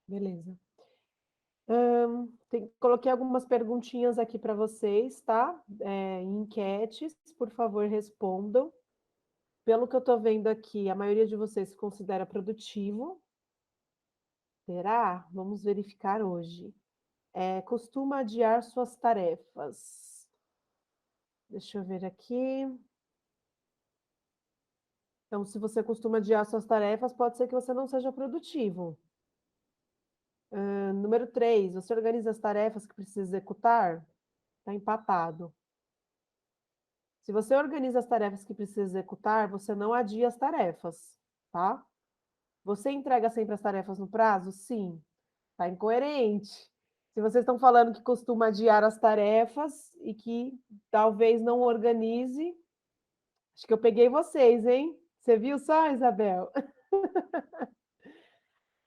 Beleza. Coloquei algumas perguntinhas aqui para vocês, tá? Em enquetes, por favor, respondam. Pelo que eu estou vendo aqui, a maioria de vocês se considera produtivo. Será? Vamos verificar hoje. Costuma adiar suas tarefas. Deixa eu ver aqui. Então, se você costuma adiar suas tarefas, pode ser que você não seja produtivo. Número 3, você organiza as tarefas que precisa executar? Está empatado. Se você organiza as tarefas que precisa executar, você não adia as tarefas, tá? Você entrega sempre as tarefas no prazo? Sim. Está incoerente. Se vocês estão falando que costuma adiar as tarefas e que talvez não organize, acho que eu peguei vocês, hein? Você viu só, Isabel?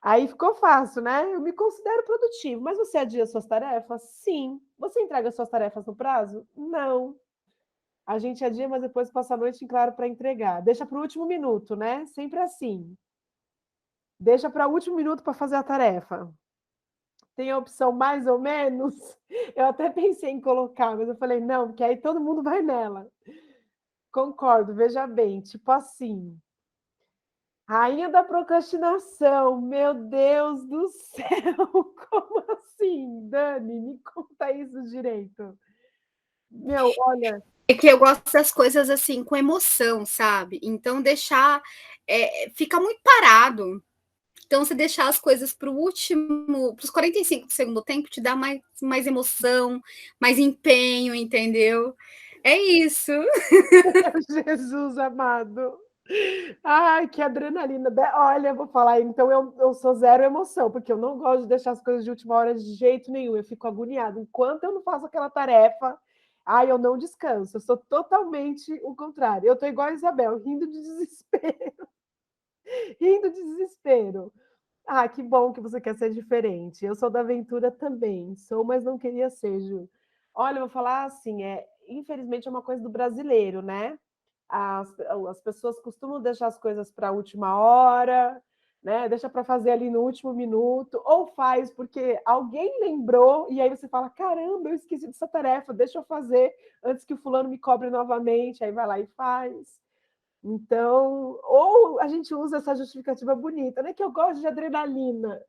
Aí ficou fácil, né? Eu me considero produtivo, mas você adia suas tarefas? Sim. Você entrega suas tarefas no prazo? Não. A gente adia, mas depois passa a noite em claro para entregar. Deixa para o último minuto, né? Sempre assim. Deixa para o último minuto para fazer a tarefa. Tem a opção mais ou menos? Eu até pensei em colocar, mas eu falei, não, porque aí todo mundo vai nela. Concordo, veja bem, tipo assim. Rainha da procrastinação, meu Deus do céu, como assim? Dani, me conta isso direito. Meu, olha, É que eu gosto das coisas assim com emoção, sabe? Então deixar fica muito parado. Então, você deixar as coisas para o último, para os 45 do segundo tempo, te dá mais emoção, mais empenho, entendeu? É isso. Jesus amado. Ai, que adrenalina. Olha, vou falar, então eu sou zero emoção, porque eu não gosto de deixar as coisas de última hora de jeito nenhum. Eu fico agoniada. Enquanto eu não faço aquela tarefa, ai, eu não descanso. Eu sou totalmente o contrário. Eu tô igual a Isabel, rindo de desespero. Rindo de desespero. Ah, que bom que você quer ser diferente. Eu sou da aventura também. Sou, mas não queria ser, Ju. Olha, eu vou falar assim, infelizmente é uma coisa do brasileiro, né? As pessoas costumam deixar as coisas para a última hora, né? Deixa para fazer ali no último minuto, ou faz porque alguém lembrou, e aí você fala: caramba, eu esqueci dessa tarefa, deixa eu fazer antes que o fulano me cobre novamente. Aí vai lá e faz. Então, ou a gente usa essa justificativa bonita, né? Que eu gosto de adrenalina.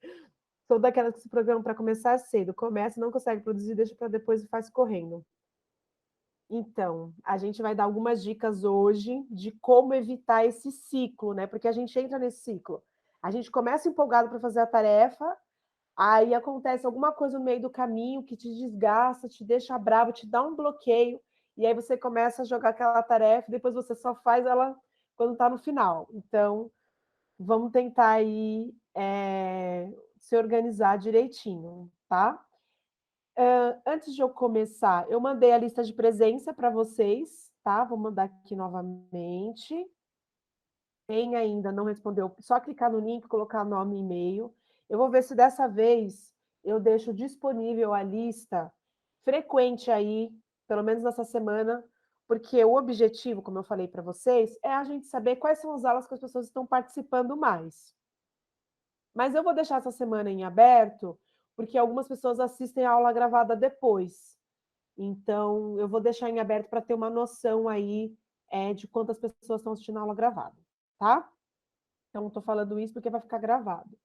Sou daquelas que se programam para começar cedo, começa, não consegue produzir, deixa para depois e faz correndo. Então, a gente vai dar algumas dicas hoje de como evitar esse ciclo, né? Porque a gente entra nesse ciclo. A gente começa empolgado para fazer a tarefa, aí acontece alguma coisa no meio do caminho que te desgasta, te deixa bravo, te dá um bloqueio, e aí você começa a jogar aquela tarefa, e depois você só faz ela quando está no final. Então, vamos tentar aí se organizar direitinho, tá? Antes de eu começar, eu mandei a lista de presença para vocês, tá? Vou mandar aqui novamente. Quem ainda não respondeu, só clicar no link, colocar nome e e-mail. Eu vou ver se dessa vez eu deixo disponível a lista frequente aí, pelo menos nessa semana, porque o objetivo, como eu falei para vocês, é a gente saber quais são as aulas que as pessoas estão participando mais. Mas eu vou deixar essa semana em aberto, porque algumas pessoas assistem a aula gravada depois. Então, eu vou deixar em aberto para ter uma noção aí de quantas pessoas estão assistindo a aula gravada, tá? Então, estou falando isso porque vai ficar gravado.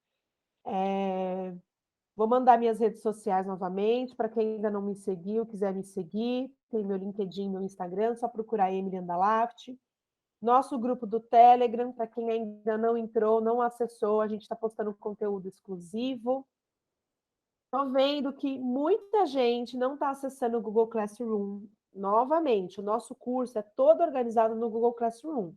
Vou mandar minhas redes sociais novamente, para quem ainda não me seguiu, quiser me seguir, tem meu LinkedIn, meu Instagram, só procurar Emily Andalaft. Nosso grupo do Telegram, para quem ainda não entrou, não acessou, a gente está postando conteúdo exclusivo. Estou vendo que muita gente não está acessando o Google Classroom. Novamente, o nosso curso é todo organizado no Google Classroom.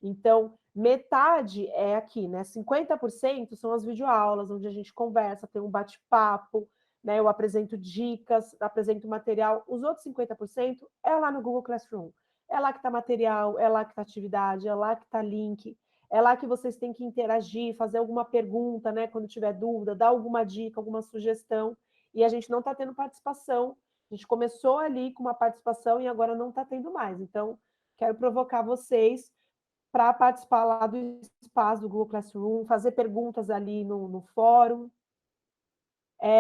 Então, metade é aqui, né? 50% são as videoaulas, onde a gente conversa, tem um bate-papo, né? Eu apresento dicas, apresento material. Os outros 50% é lá no Google Classroom. É lá que está material, é lá que está atividade, é lá que está link, é lá que vocês têm que interagir, fazer alguma pergunta, né? Quando tiver dúvida, dar alguma dica, alguma sugestão. E a gente não está tendo participação. A gente começou ali com uma participação e agora não está tendo mais. Então, quero provocar vocês para participar lá do espaço do Google Classroom, fazer perguntas ali no fórum,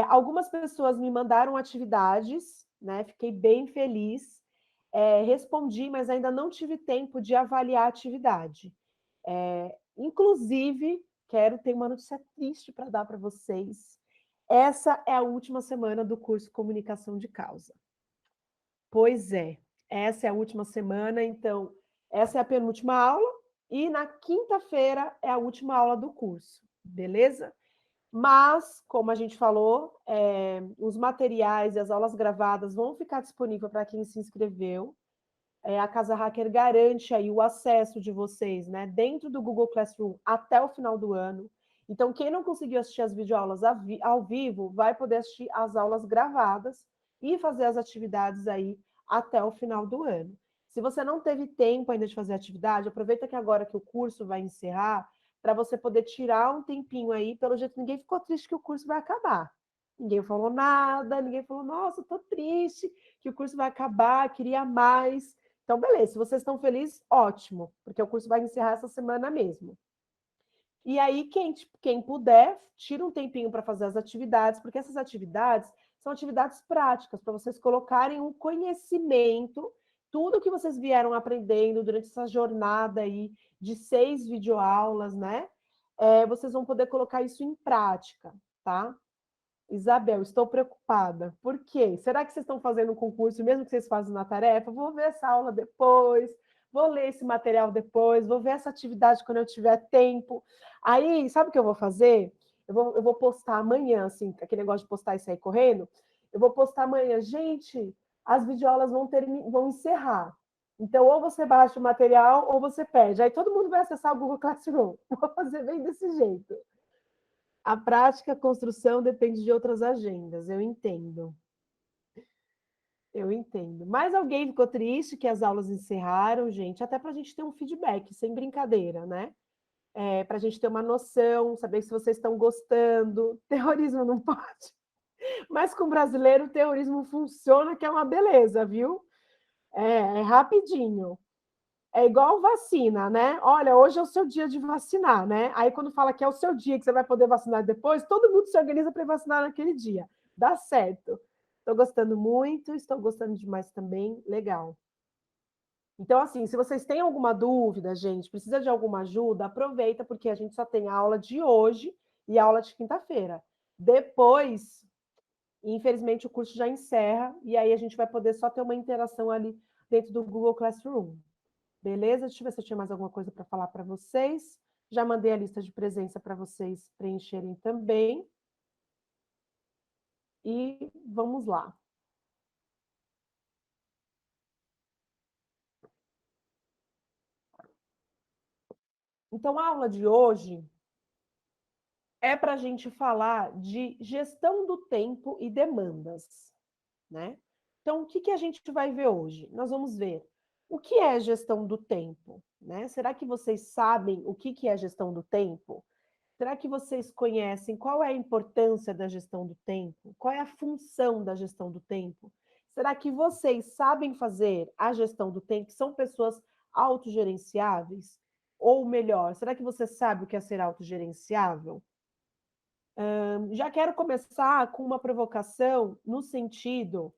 Algumas pessoas me mandaram atividades, né? Fiquei bem feliz. Respondi, mas ainda não tive tempo de avaliar a atividade. Inclusive, ter uma notícia triste para dar para vocês. Essa é a última semana do curso Comunicação de Causa. Pois é, essa é a última semana, então, essa é a penúltima aula, e na quinta-feira é a última aula do curso, beleza? Mas, como a gente falou, os materiais e as aulas gravadas vão ficar disponíveis para quem se inscreveu. A Casa Hacker garante aí o acesso de vocês, né, dentro do Google Classroom até o final do ano. Então, quem não conseguiu assistir as videoaulas ao vivo, vai poder assistir as aulas gravadas e fazer as atividades aí até o final do ano. Se você não teve tempo ainda de fazer a atividade, aproveita que agora que o curso vai encerrar, para você poder tirar um tempinho aí. Pelo jeito, ninguém ficou triste que o curso vai acabar. Ninguém falou nada, ninguém falou, nossa, estou triste que o curso vai acabar, queria mais. Então, beleza, se vocês estão felizes, ótimo, porque o curso vai encerrar essa semana mesmo. E aí, quem puder, tira um tempinho para fazer as atividades, porque essas atividades são atividades práticas, para vocês colocarem um conhecimento, tudo que vocês vieram aprendendo durante essa jornada aí de 6 videoaulas, né? Vocês vão poder colocar isso em prática, tá? Isabel, estou preocupada. Por quê? Será que vocês estão fazendo um concurso, mesmo que vocês fazem na tarefa? Vou ver essa aula depois, vou ler esse material depois, vou ver essa atividade quando eu tiver tempo. Aí, sabe o que eu vou fazer? Eu vou postar amanhã, assim, aquele negócio de postar e sair correndo. Eu vou postar amanhã. Gente, as videoaulas vão encerrar. Então, ou você baixa o material, ou você perde. Aí todo mundo vai acessar o Google Classroom. Vou fazer bem desse jeito. A prática, a construção depende de outras agendas, eu entendo. Eu entendo. Mas alguém ficou triste que as aulas encerraram, gente, até para a gente ter um feedback, sem brincadeira, né? Para a gente ter uma noção, saber se vocês estão gostando. Terrorismo não pode. Mas com brasileiro, o terrorismo funciona, que é uma beleza, viu? É rapidinho. É igual vacina, né? Olha, hoje é o seu dia de vacinar, né? Aí quando fala que é o seu dia que você vai poder vacinar depois, todo mundo se organiza para vacinar naquele dia. Dá certo. Estou gostando muito, estou gostando demais também. Legal. Então, assim, se vocês têm alguma dúvida, gente, precisa de alguma ajuda, aproveita, porque a gente só tem a aula de hoje e a aula de quinta-feira. Depois, infelizmente, o curso já encerra, e aí a gente vai poder só ter uma interação ali dentro do Google Classroom. Beleza? Deixa eu ver se eu tinha mais alguma coisa para falar para vocês. Já mandei a lista de presença para vocês preencherem também. E vamos lá. Então, a aula de hoje é para a gente falar de gestão do tempo e demandas, né? Então, o que a gente vai ver hoje? Nós vamos ver o que é gestão do tempo, né? Será que vocês sabem o que é gestão do tempo? Será que vocês conhecem qual é a importância da gestão do tempo? Qual é a função da gestão do tempo? Será que vocês sabem fazer a gestão do tempo? São pessoas autogerenciáveis? Ou melhor, será que você sabe o que é ser autogerenciável? Já quero começar com uma provocação no sentido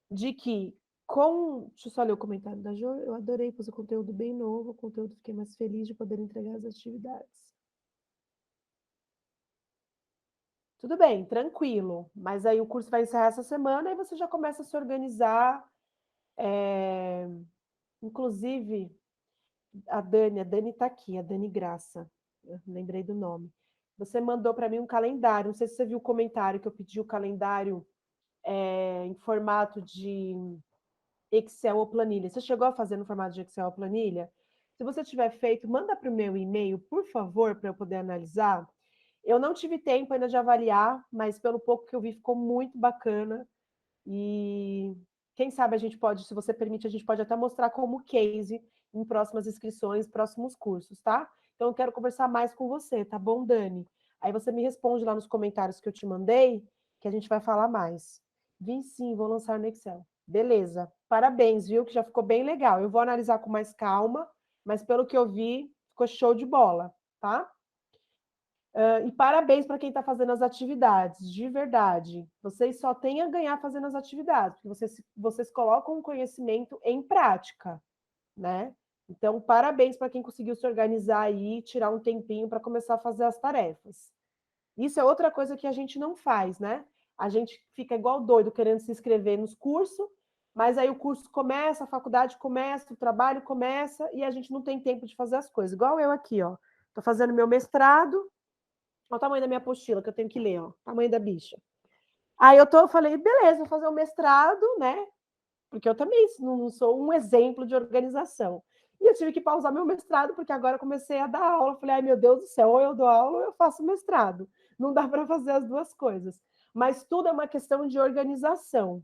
de que, deixa eu só ler o comentário da Jo, eu adorei, pus o conteúdo bem novo, o conteúdo, fiquei mais feliz de poder entregar as atividades. Tudo bem, tranquilo, mas aí o curso vai encerrar essa semana e você já começa a se organizar. Inclusive, a Dani está aqui, a Dani Graça, eu lembrei do nome. Você mandou para mim um calendário, não sei se você viu o comentário que eu pedi o calendário em formato de Excel ou planilha. Você chegou a fazer no formato de Excel ou planilha? Se você tiver feito, manda para o meu e-mail, por favor, para eu poder analisar. Eu não tive tempo ainda de avaliar, mas pelo pouco que eu vi, ficou muito bacana. E quem sabe a gente pode, se você permite, a gente pode até mostrar como case em próximas inscrições, próximos cursos, tá? Então eu quero conversar mais com você, tá bom, Dani? Aí você me responde lá nos comentários que eu te mandei, que a gente vai falar mais. Vim sim, vou lançar no Excel. Beleza. Parabéns, viu? Que já ficou bem legal. Eu vou analisar com mais calma, mas pelo que eu vi, ficou show de bola, tá? E parabéns para quem está fazendo as atividades, de verdade. Vocês só têm a ganhar fazendo as atividades, porque vocês colocam o conhecimento em prática, né? Então, parabéns para quem conseguiu se organizar aí, tirar um tempinho para começar a fazer as tarefas. Isso é outra coisa que a gente não faz, né? A gente fica igual doido querendo se inscrever nos cursos, mas aí o curso começa, a faculdade começa, o trabalho começa e a gente não tem tempo de fazer as coisas. Igual eu aqui, ó. Estou fazendo meu mestrado. Olha o tamanho da minha apostila que eu tenho que ler, ó. O tamanho da bicha. Aí falei, beleza, vou fazer o mestrado, né? Porque eu também não sou um exemplo de organização. E eu tive que pausar meu mestrado, porque agora eu comecei a dar aula. Falei, ai meu Deus do céu, ou eu dou aula ou eu faço mestrado. Não dá para fazer as duas coisas. Mas tudo é uma questão de organização.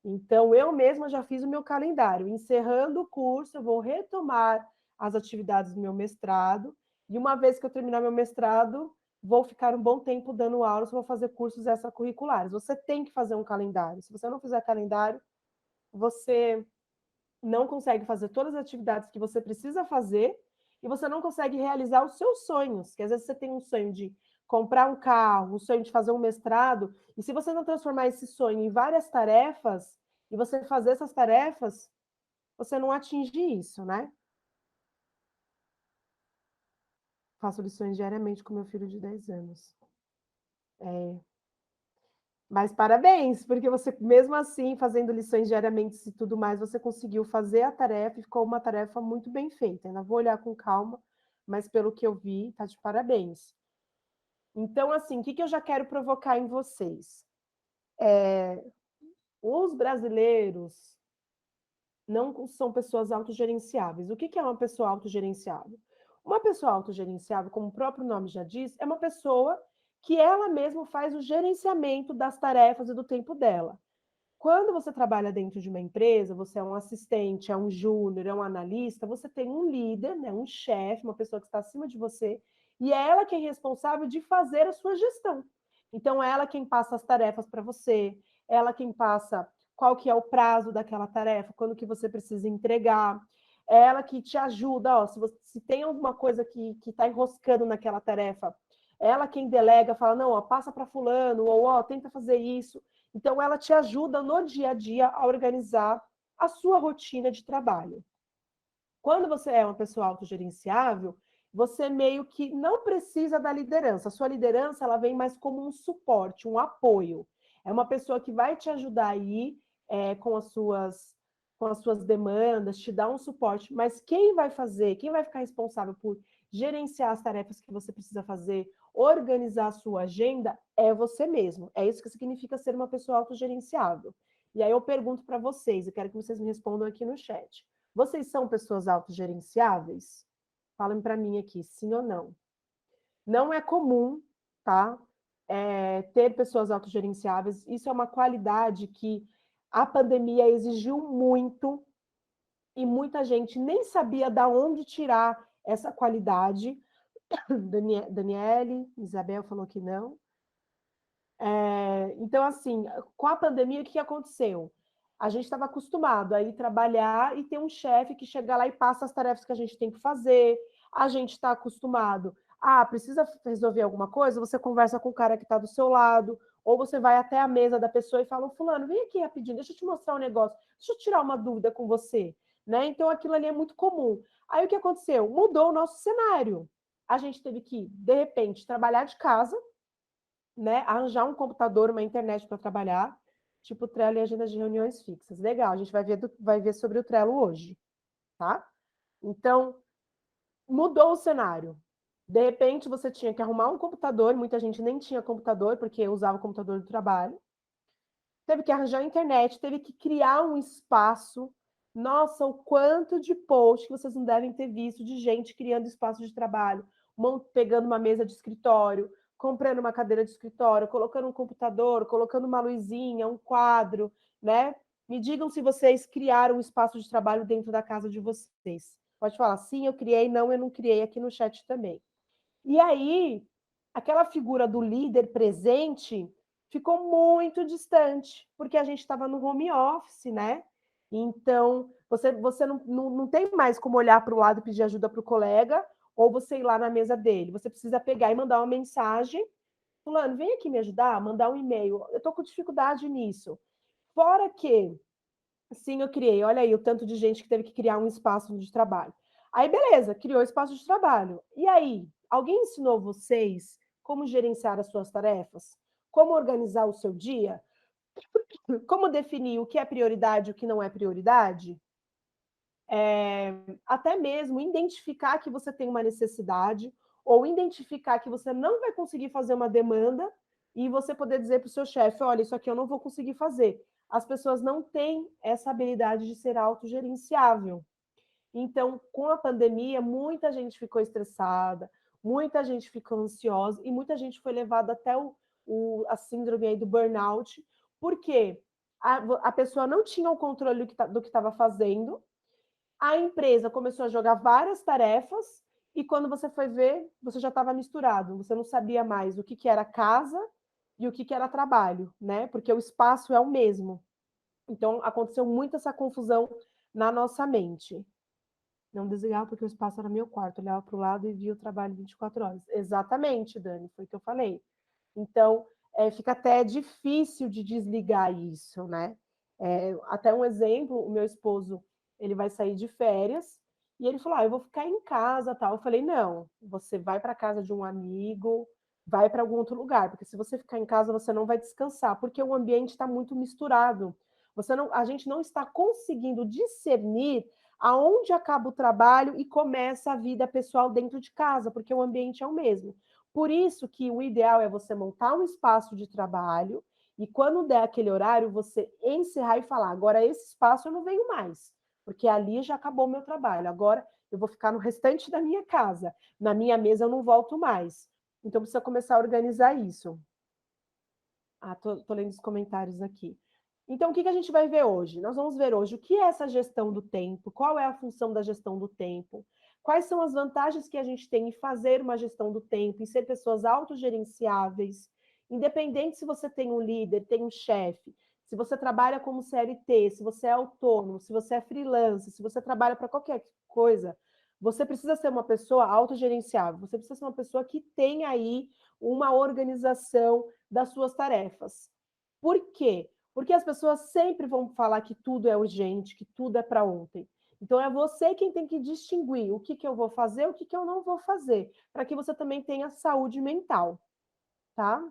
Então, eu mesma já fiz o meu calendário. Encerrando o curso, eu vou retomar as atividades do meu mestrado. E uma vez que eu terminar meu mestrado, vou ficar um bom tempo dando aulas, vou fazer cursos extracurriculares. Você tem que fazer um calendário. Se você não fizer calendário, você não consegue fazer todas as atividades que você precisa fazer e você não consegue realizar os seus sonhos, que às vezes você tem um sonho de comprar um carro, um sonho de fazer um mestrado, e se você não transformar esse sonho em várias tarefas, e você fazer essas tarefas, você não atinge isso, né? Faço lições diariamente com meu filho de 10 anos. Mas parabéns, porque você, mesmo assim, fazendo lições diariamente e tudo mais, você conseguiu fazer a tarefa e ficou uma tarefa muito bem feita. Ainda vou olhar com calma, mas pelo que eu vi, tá de parabéns. Então, assim, o que eu já quero provocar em vocês? Os brasileiros não são pessoas autogerenciáveis. O que é uma pessoa autogerenciável? Uma pessoa autogerenciável, como o próprio nome já diz, é uma pessoa que ela mesma faz o gerenciamento das tarefas e do tempo dela. Quando você trabalha dentro de uma empresa, você é um assistente, é um júnior, é um analista, você tem um líder, né, um chefe, uma pessoa que está acima de você, e é ela quem é responsável de fazer a sua gestão. Então, é ela quem passa as tarefas para você, ela quem passa qual que é o prazo daquela tarefa, quando que você precisa entregar, é ela que te ajuda, ó, se tem alguma coisa que está enroscando naquela tarefa, ela quem delega, fala, não, ó, passa para fulano, ou ó, tenta fazer isso. Então, ela te ajuda no dia a dia a organizar a sua rotina de trabalho. Quando você é uma pessoa autogerenciável, você meio que não precisa da liderança. A sua liderança ela vem mais como um suporte, um apoio. É uma pessoa que vai te ajudar aí com as suas demandas, te dar um suporte. Mas quem vai fazer, quem vai ficar responsável por gerenciar as tarefas que você precisa fazer, organizar a sua agenda, é você mesmo. É isso que significa ser uma pessoa autogerenciável. E aí eu pergunto para vocês, eu quero que vocês me respondam aqui no chat. Vocês são pessoas autogerenciáveis? Falem para mim aqui, sim ou não. Não é comum, tá? Ter pessoas autogerenciáveis. Isso é uma qualidade que a pandemia exigiu muito e muita gente nem sabia de onde tirar essa qualidade. Daniele, Isabel falou que não. Então, assim, com a pandemia, o que aconteceu? A gente estava acostumado a ir trabalhar e ter um chefe que chega lá e passa as tarefas que a gente tem que fazer. A gente está acostumado. Precisa resolver alguma coisa? Você conversa com o cara que está do seu lado, ou você vai até a mesa da pessoa e fala: fulano, vem aqui rapidinho, deixa eu te mostrar um negócio, deixa eu tirar uma dúvida com você. Né? Então, aquilo ali é muito comum. Aí, o que aconteceu? Mudou o nosso cenário. A gente teve que, de repente, trabalhar de casa, né, arranjar um computador, uma internet para trabalhar, tipo Trello e agenda de reuniões fixas. Legal, a gente vai ver sobre o Trello hoje, tá? Então, mudou o cenário. De repente, você tinha que arrumar um computador, muita gente nem tinha computador, porque usava o computador do trabalho. Teve que arranjar a internet, teve que criar um espaço. Nossa, o quanto de post que vocês não devem ter visto de gente criando espaço de trabalho, pegando uma mesa de escritório, comprando uma cadeira de escritório, colocando um computador, colocando uma luzinha, um quadro, né? Me digam se vocês criaram um espaço de trabalho dentro da casa de vocês. Pode falar, sim, eu criei, não, eu não criei aqui no chat também. E aí, aquela figura do líder presente ficou muito distante, porque a gente estava no home office, né? Então, você não tem mais como olhar para o lado e pedir ajuda para o colega, ou você ir lá na mesa dele. Você precisa pegar e mandar uma mensagem, fulano, vem aqui me ajudar, mandar um e-mail. Eu estou com dificuldade nisso. Fora que, sim, eu criei, olha aí o tanto de gente que teve que criar um espaço de trabalho. Aí, beleza, criou espaço de trabalho. E aí, alguém ensinou vocês como gerenciar as suas tarefas? Como organizar o seu dia? Como definir o que é prioridade e o que não é prioridade? Até mesmo identificar que você tem uma necessidade ou identificar que você não vai conseguir fazer uma demanda e você poder dizer para o seu chefe, olha, isso aqui eu não vou conseguir fazer. As pessoas não têm essa habilidade de ser autogerenciável. Então, com a pandemia, muita gente ficou estressada, muita gente ficou ansiosa e muita gente foi levada até a síndrome aí do burnout, porque a pessoa não tinha o controle do que estava fazendo, a empresa começou a jogar várias tarefas e quando você foi ver, você já estava misturado, você não sabia mais o que era casa e o que era trabalho, né? Porque o espaço é o mesmo. Então, aconteceu muito essa confusão na nossa mente. Não desligava porque o espaço era meu quarto, olhava para o lado e via o trabalho 24 horas. Exatamente, Dani, foi o que eu falei. Então, fica até difícil de desligar isso, né? Até um exemplo, o meu esposo, ele vai sair de férias e ele falou, eu vou ficar em casa, tal. Eu falei, não, você vai para casa de um amigo, vai para algum outro lugar, porque se você ficar em casa, você não vai descansar, porque o ambiente está muito misturado. A gente não está conseguindo discernir aonde acaba o trabalho e começa a vida pessoal dentro de casa, porque o ambiente é o mesmo. Por isso que o ideal é você montar um espaço de trabalho e quando der aquele horário, você encerrar e falar, agora esse espaço eu não venho mais, porque ali já acabou o meu trabalho, agora eu vou ficar no restante da minha casa, na minha mesa eu não volto mais. Então precisa começar a organizar isso. Tô lendo os comentários aqui. Então, o que a gente vai ver hoje? Nós vamos ver hoje o que é essa gestão do tempo, qual é a função da gestão do tempo, quais são as vantagens que a gente tem em fazer uma gestão do tempo, em ser pessoas autogerenciáveis, independente se você tem um líder, tem um chefe, se você trabalha como CLT, se você é autônomo, se você é freelance, se você trabalha para qualquer coisa, você precisa ser uma pessoa autogerenciável, você precisa ser uma pessoa que tem aí uma organização das suas tarefas. Por quê? Porque as pessoas sempre vão falar que tudo é urgente, que tudo é para ontem. Então, é você quem tem que distinguir o que eu vou fazer, o que eu não vou fazer, para que você também tenha saúde mental, tá?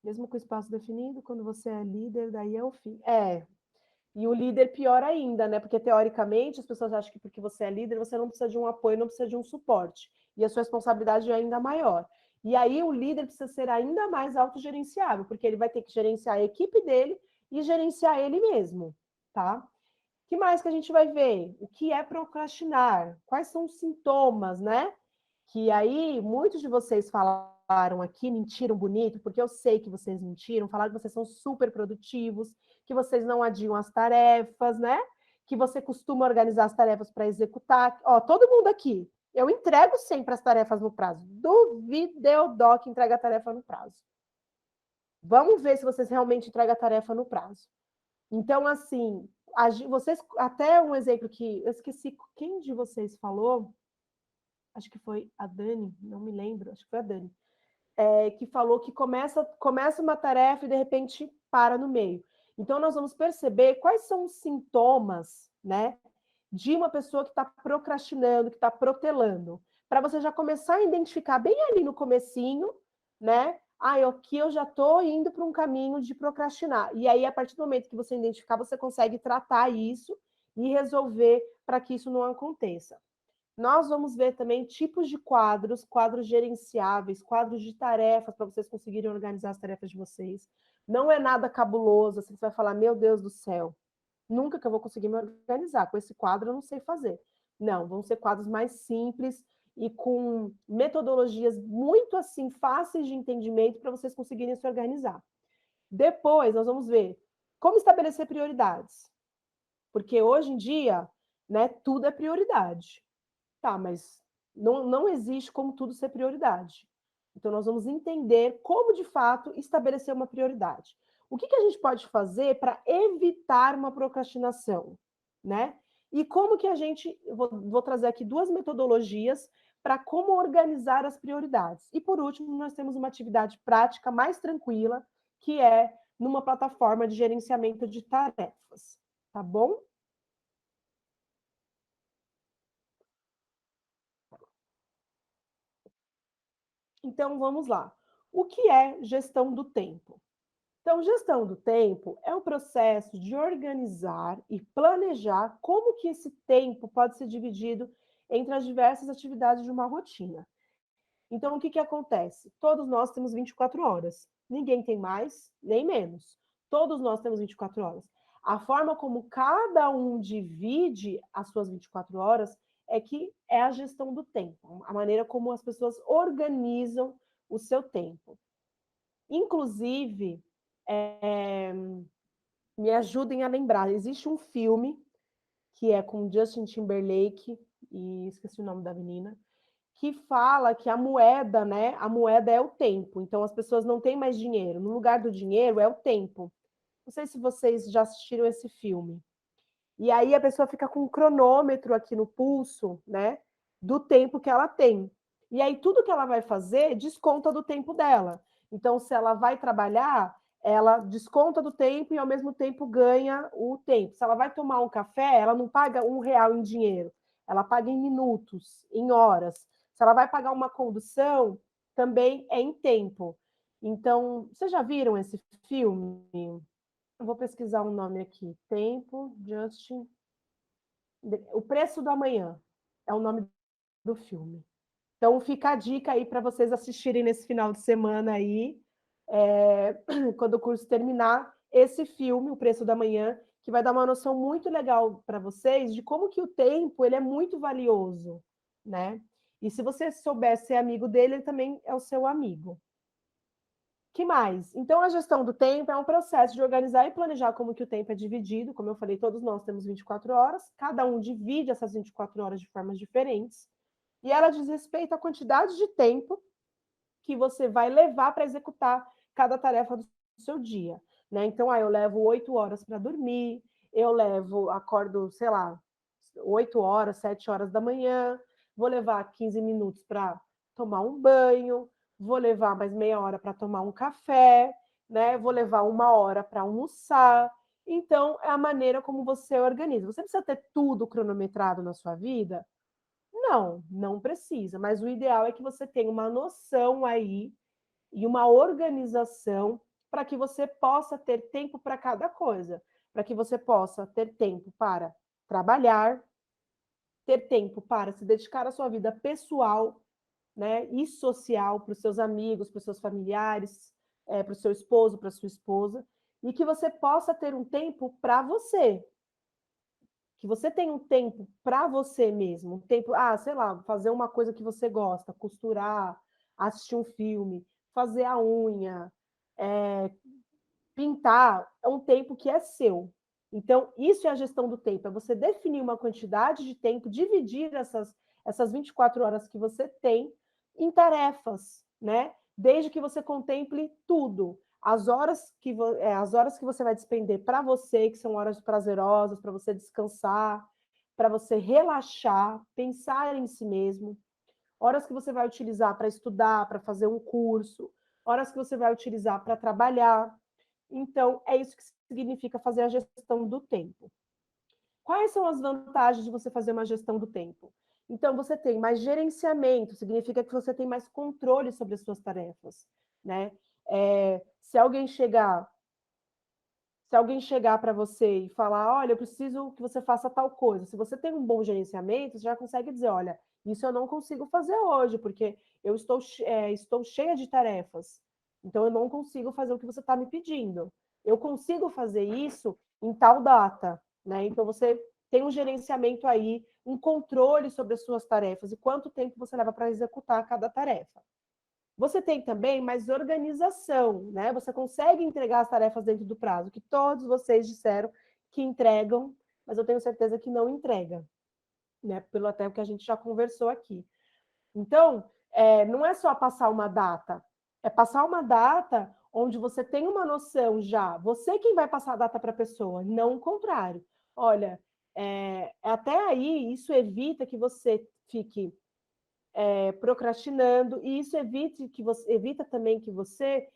Mesmo com o espaço definido, quando você é líder, daí é o fim. E o líder pior ainda, né? Porque, teoricamente, as pessoas acham que porque você é líder, você não precisa de um apoio, não precisa de um suporte. E a sua responsabilidade é ainda maior. E aí o líder precisa ser ainda mais autogerenciável, porque ele vai ter que gerenciar a equipe dele e gerenciar ele mesmo, tá? O que mais que a gente vai ver? O que é procrastinar? Quais são os sintomas, né? Que aí muitos de vocês falaram aqui, mentiram bonito, porque eu sei que vocês mentiram, falaram que vocês são super produtivos, que vocês não adiam as tarefas, né? Que você costuma organizar as tarefas para executar. Ó, todo mundo aqui, eu entrego sempre as tarefas no prazo. Duvideu que entrega a tarefa no prazo. Vamos ver se vocês realmente entregam a tarefa no prazo. Então, assim, vocês, até um exemplo que eu esqueci quem de vocês falou, acho que foi a Dani, não me lembro, acho que foi a Dani, que falou que começa uma tarefa e de repente para no meio. Então, nós vamos perceber quais são os sintomas, né, de uma pessoa que está procrastinando, que está protelando, para você já começar a identificar bem ali no comecinho, né? Aqui eu já estou indo para um caminho de procrastinar. E aí, a partir do momento que você identificar, você consegue tratar isso e resolver para que isso não aconteça. Nós vamos ver também tipos de quadros gerenciáveis, quadros de tarefas para vocês conseguirem organizar as tarefas de vocês. Não é nada cabuloso, assim, você vai falar, meu Deus do céu, nunca que eu vou conseguir me organizar, com esse quadro eu não sei fazer. Não, vão ser quadros mais simples e com metodologias muito assim fáceis de entendimento para vocês conseguirem se organizar. Depois nós vamos ver como estabelecer prioridades. Porque hoje em dia, né, tudo é prioridade. Tá, mas não existe como tudo ser prioridade. Então, nós vamos entender como, de fato, estabelecer uma prioridade. O que a gente pode fazer para evitar uma procrastinação, né? E como que a gente... Vou trazer aqui duas metodologias para como organizar as prioridades. E, por último, nós temos uma atividade prática mais tranquila, que é numa plataforma de gerenciamento de tarefas, tá bom? Então, vamos lá. O que é gestão do tempo? Então, gestão do tempo é o processo de organizar e planejar como que esse tempo pode ser dividido entre as diversas atividades de uma rotina. Então, o que acontece? Todos nós temos 24 horas. Ninguém tem mais nem menos. Todos nós temos 24 horas. A forma como cada um divide as suas 24 horas é que é a gestão do tempo, a maneira como as pessoas organizam o seu tempo. Inclusive, me ajudem a lembrar, existe um filme que é com Justin Timberlake, e esqueci o nome da menina, que fala que a moeda, né? A moeda é o tempo. Então as pessoas não têm mais dinheiro. No lugar do dinheiro é o tempo. Não sei se vocês já assistiram esse filme. E aí a pessoa fica com um cronômetro aqui no pulso, né? Do tempo que ela tem. E aí tudo que ela vai fazer desconta do tempo dela. Então, se ela vai trabalhar, ela desconta do tempo e ao mesmo tempo ganha o tempo. Se ela vai tomar um café, ela não paga R$ 1 em dinheiro, ela paga em minutos, em horas. Se ela vai pagar uma condução, também é em tempo. Então, vocês já viram esse filme? Eu vou pesquisar um nome aqui. Tempo, Justin. O Preço do Amanhã é o nome do filme. Então, fica a dica aí para vocês assistirem nesse final de semana aí, quando o curso terminar, esse filme, O Preço do Amanhã, que vai dar uma noção muito legal para vocês de como que o tempo ele é muito valioso, né? E se você souber ser amigo dele, ele também é o seu amigo. Que mais? Então, a gestão do tempo é um processo de organizar e planejar como que o tempo é dividido. Como eu falei, todos nós temos 24 horas, cada um divide essas 24 horas de formas diferentes, e ela diz respeito à quantidade de tempo que você vai levar para executar cada tarefa do seu dia. Né? Então, eu levo 8 horas para dormir, acordo, sei lá, 8 horas, 7 horas da manhã, vou levar 15 minutos para tomar um banho, vou levar mais meia hora para tomar um café, né? Vou levar 1 hora para almoçar. Então, é a maneira como você organiza. Você precisa ter tudo cronometrado na sua vida? Não, não precisa, mas o ideal é que você tenha uma noção aí e uma organização para que você possa ter tempo para cada coisa, para que você possa ter tempo para trabalhar, ter tempo para se dedicar à sua vida pessoal, né, e social, para os seus amigos, para os seus familiares, para o seu esposo, para a sua esposa, e que você possa ter um tempo para você, que você tenha um tempo para você mesmo, um tempo, sei lá, fazer uma coisa que você gosta, costurar, assistir um filme, fazer a unha, pintar, é um tempo que é seu. Então, isso é a gestão do tempo, é você definir uma quantidade de tempo, dividir essas 24 horas que você tem em tarefas, né? Desde que você contemple tudo. As horas que você vai despender para você, que são horas prazerosas, para você descansar, para você relaxar, pensar em si mesmo. Horas que você vai utilizar para estudar, para fazer um curso. Horas que você vai utilizar para trabalhar. Então, é isso que significa fazer a gestão do tempo. Quais são as vantagens de você fazer uma gestão do tempo? Então, você tem mais gerenciamento, significa que você tem mais controle sobre as suas tarefas, né? Se alguém chegar para você e falar, olha, eu preciso que você faça tal coisa, se você tem um bom gerenciamento, você já consegue dizer, olha, isso eu não consigo fazer hoje, porque eu estou cheia de tarefas, então eu não consigo fazer o que você está me pedindo. Eu consigo fazer isso em tal data, né? Então você tem um gerenciamento aí, um controle sobre as suas tarefas e quanto tempo você leva para executar cada tarefa. Você tem também mais organização, né? Você consegue entregar as tarefas dentro do prazo, que todos vocês disseram que entregam, mas eu tenho certeza que não entrega, né? Pelo até que a gente já conversou aqui. Então, não é só passar uma data, é passar uma data onde você tem uma noção já, você quem vai passar a data para a pessoa, não o contrário. Olha, até aí isso evita que você fique procrastinando, e isso evita também que você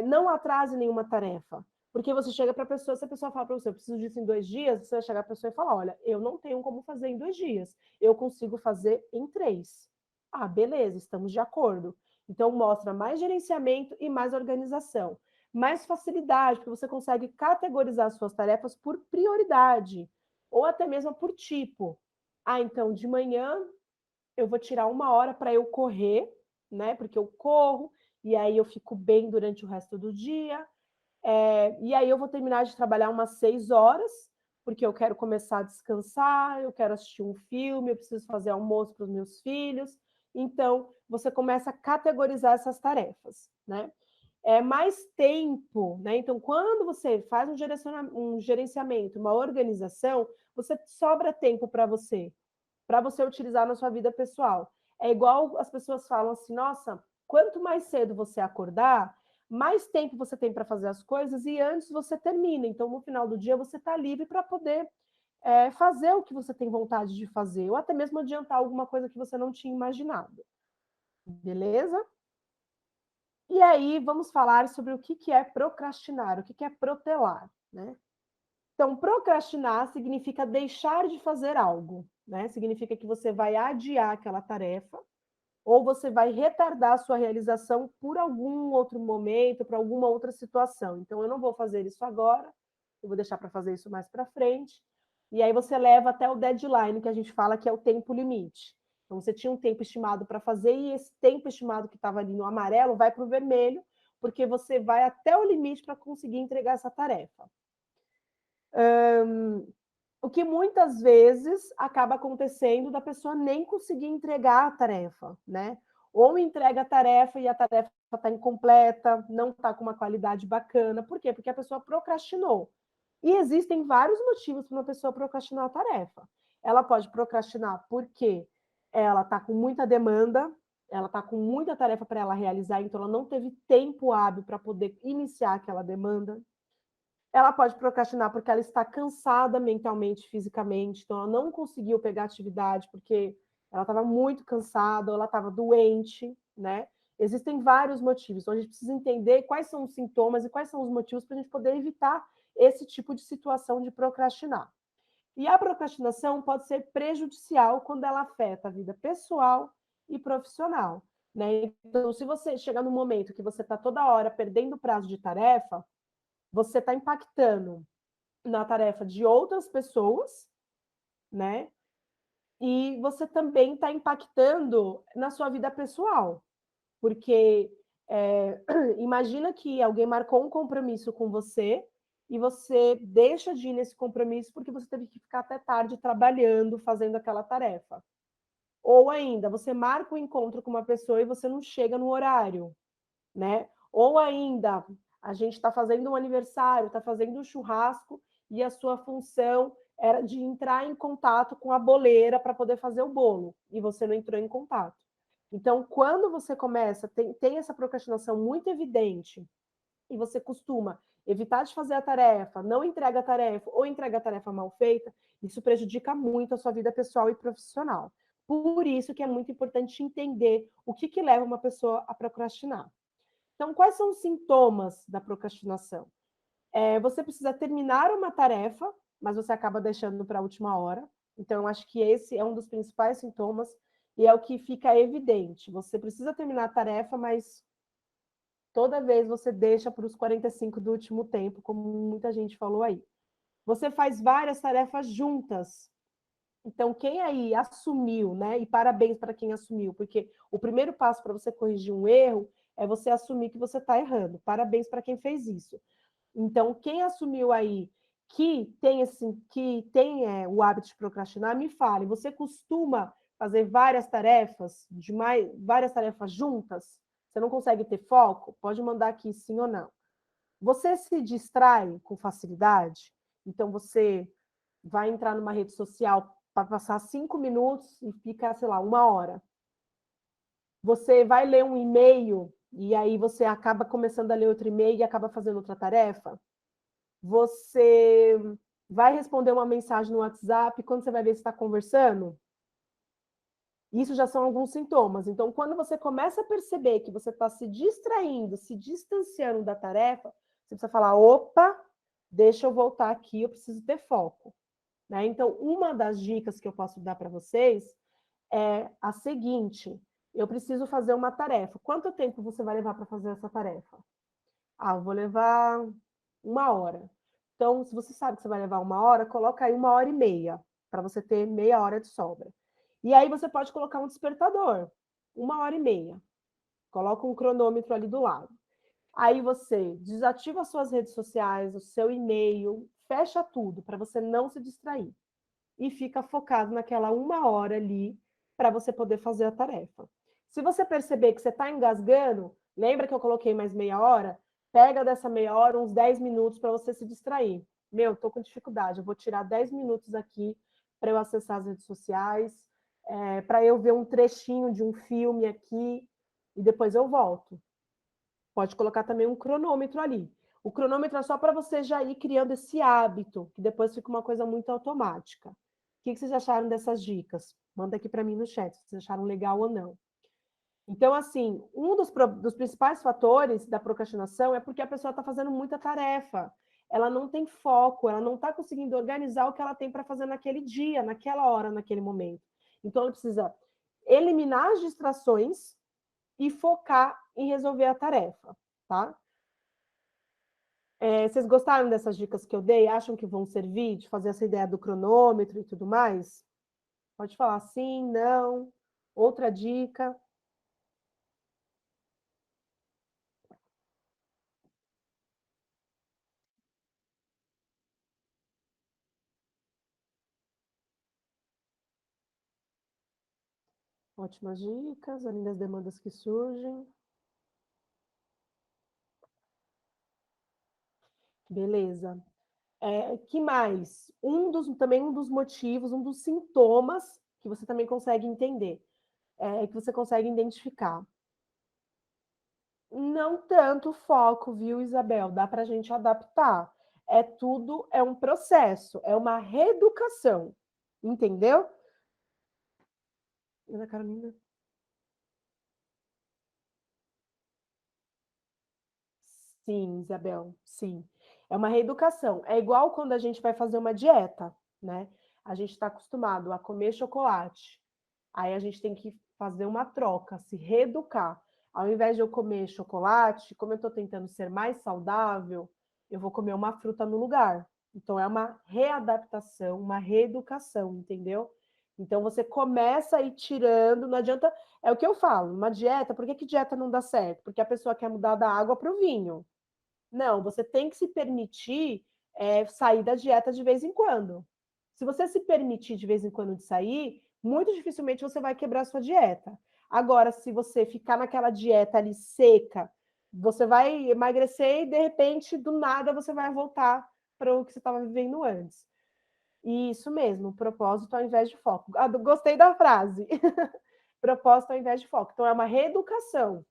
não atrase nenhuma tarefa. Porque você chega para a pessoa, se a pessoa fala para você, eu preciso disso em 2 dias, você vai chegar para a pessoa e falar, olha, eu não tenho como fazer em 2 dias, eu consigo fazer em 3. Ah, beleza, estamos de acordo. Então, mostra mais gerenciamento e mais organização. Mais facilidade, porque você consegue categorizar suas tarefas por prioridade, ou até mesmo por tipo. Ah, então, de manhã eu vou tirar 1 hora para eu correr, né? Porque eu corro, e aí eu fico bem durante o resto do dia. E aí eu vou terminar de trabalhar umas 6 horas, porque eu quero começar a descansar, eu quero assistir um filme, eu preciso fazer almoço para os meus filhos. Então, você começa a categorizar essas tarefas, né? Mais tempo, né? Então, quando você faz um gerenciamento, uma organização, você sobra tempo para você utilizar na sua vida pessoal. É igual as pessoas falam assim, nossa, quanto mais cedo você acordar, mais tempo você tem para fazer as coisas e antes você termina. Então, no final do dia, você está livre para poder fazer o que você tem vontade de fazer, ou até mesmo adiantar alguma coisa que você não tinha imaginado. Beleza? E aí, vamos falar sobre o que é procrastinar, o que é protelar, né? Então, procrastinar significa deixar de fazer algo, né? Significa que você vai adiar aquela tarefa ou você vai retardar a sua realização por algum outro momento, para alguma outra situação. Então, eu não vou fazer isso agora, eu vou deixar para fazer isso mais para frente. E aí você leva até o deadline, que a gente fala que é o tempo limite. Então, você tinha um tempo estimado para fazer e esse tempo estimado que estava ali no amarelo vai para o vermelho, porque você vai até o limite para conseguir entregar essa tarefa. O que muitas vezes acaba acontecendo da pessoa nem conseguir entregar a tarefa, né? Ou entrega a tarefa e a tarefa está incompleta, não está com uma qualidade bacana. Por quê? Porque a pessoa procrastinou. E existem vários motivos para uma pessoa procrastinar a tarefa. Ela pode procrastinar porque ela está com muita demanda, ela está com muita tarefa para ela realizar, então ela não teve tempo hábil para poder iniciar aquela demanda. Ela pode procrastinar porque ela está cansada mentalmente, fisicamente, então ela não conseguiu pegar atividade porque ela estava muito cansada, ou ela estava doente, né? Existem vários motivos, então a gente precisa entender quais são os sintomas e quais são os motivos para a gente poder evitar esse tipo de situação de procrastinar. E a procrastinação pode ser prejudicial quando ela afeta a vida pessoal e profissional, né? Então, se você chegar no momento que você está toda hora perdendo o prazo de tarefa, você está impactando na tarefa de outras pessoas, né? E você também está impactando na sua vida pessoal, porque imagina que alguém marcou um compromisso com você e você deixa de ir nesse compromisso porque você teve que ficar até tarde trabalhando, fazendo aquela tarefa. Ou ainda, você marca um encontro com uma pessoa e você não chega no horário, né? Ou ainda, a gente está fazendo um aniversário, está fazendo um churrasco e a sua função era de entrar em contato com a boleira para poder fazer o bolo e você não entrou em contato. Então, quando você começa, tem essa procrastinação muito evidente e você costuma evitar de fazer a tarefa, não entrega a tarefa ou entrega a tarefa mal feita, isso prejudica muito a sua vida pessoal e profissional. Por isso que é muito importante entender o que leva uma pessoa a procrastinar. Então, quais são os sintomas da procrastinação? Você precisa terminar uma tarefa, mas você acaba deixando para a última hora. Então, eu acho que esse é um dos principais sintomas e é o que fica evidente. Você precisa terminar a tarefa, mas toda vez você deixa para os 45 do último tempo, como muita gente falou aí. Você faz várias tarefas juntas. Então, quem aí assumiu, né? E parabéns para quem assumiu, porque o primeiro passo para você corrigir um erro é você assumir que você está errando. Parabéns para quem fez isso. Então, quem assumiu aí que tem o hábito de procrastinar, me fale, você costuma fazer várias tarefas juntas? Você não consegue ter foco? Pode mandar aqui sim ou não. Você se distrai com facilidade? Então, você vai entrar numa rede social para passar 5 minutos e fica, sei lá, 1 hora. Você vai ler um e-mail e aí você acaba começando a ler outro e-mail e acaba fazendo outra tarefa. Você vai responder uma mensagem no WhatsApp, quando você vai ver se está conversando, Isso já são alguns sintomas. Então, quando você começa a perceber que você está se distraindo, se distanciando da tarefa, você precisa falar, opa, deixa eu voltar aqui, eu preciso ter foco. Né? Então, uma das dicas que eu posso dar para vocês é a seguinte, eu preciso fazer uma tarefa. Quanto tempo você vai levar para fazer essa tarefa? Ah, eu vou levar 1 hora. Então, se você sabe que você vai levar 1 hora, coloca aí 1 hora e meia, para você ter meia hora de sobra. E aí você pode colocar um despertador, 1 hora e meia. Coloca um cronômetro ali do lado. Aí você desativa as suas redes sociais, o seu e-mail, fecha tudo para você não se distrair. E fica focado naquela 1 hora ali para você poder fazer a tarefa. Se você perceber que você está engasgando, lembra que eu coloquei mais meia hora? Pega dessa meia hora uns 10 minutos para você se distrair. Meu, estou com dificuldade, eu vou tirar 10 minutos aqui para eu acessar as redes sociais, para eu ver um trechinho de um filme aqui e depois eu volto. Pode colocar também um cronômetro ali. O cronômetro é só para você já ir criando esse hábito, que depois fica uma coisa muito automática. O que vocês acharam dessas dicas? Manda aqui para mim no chat, se vocês acharam legal ou não. Então, assim, um dos principais fatores da procrastinação é porque a pessoa está fazendo muita tarefa. Ela não tem foco, ela não está conseguindo organizar o que ela tem para fazer naquele dia, naquela hora, naquele momento. Então, ela precisa eliminar as distrações e focar em resolver a tarefa, tá? Vocês gostaram dessas dicas que eu dei? Acham que vão servir de fazer essa ideia do cronômetro e tudo mais? Pode falar sim, não. Outra dica. Ótimas dicas, além das demandas que surgem. Beleza. Que mais? Também um dos motivos, um dos sintomas que você também consegue entender, que você consegue identificar. Não tanto foco, viu, Isabel? Dá para a gente adaptar. É um processo, é uma reeducação. Entendeu? Ana Carolina? Sim, Isabel, sim. É uma reeducação. É igual quando a gente vai fazer uma dieta, né? A gente está acostumado a comer chocolate. Aí a gente tem que fazer uma troca, se reeducar. Ao invés de eu comer chocolate, como eu estou tentando ser mais saudável, eu vou comer uma fruta no lugar. Então é uma readaptação, uma reeducação, entendeu? Então você começa a ir tirando, não adianta. É o que eu falo, uma dieta, por que dieta não dá certo? Porque a pessoa quer mudar da água para o vinho. Não, você tem que se permitir sair da dieta de vez em quando. Se você se permitir de vez em quando de sair, muito dificilmente você vai quebrar a sua dieta. Agora, se você ficar naquela dieta ali seca, você vai emagrecer e de repente, do nada, você vai voltar para o que você estava vivendo antes. E isso mesmo, propósito ao invés de foco. Gostei da frase. Propósito ao invés de foco. Então, é uma reeducação.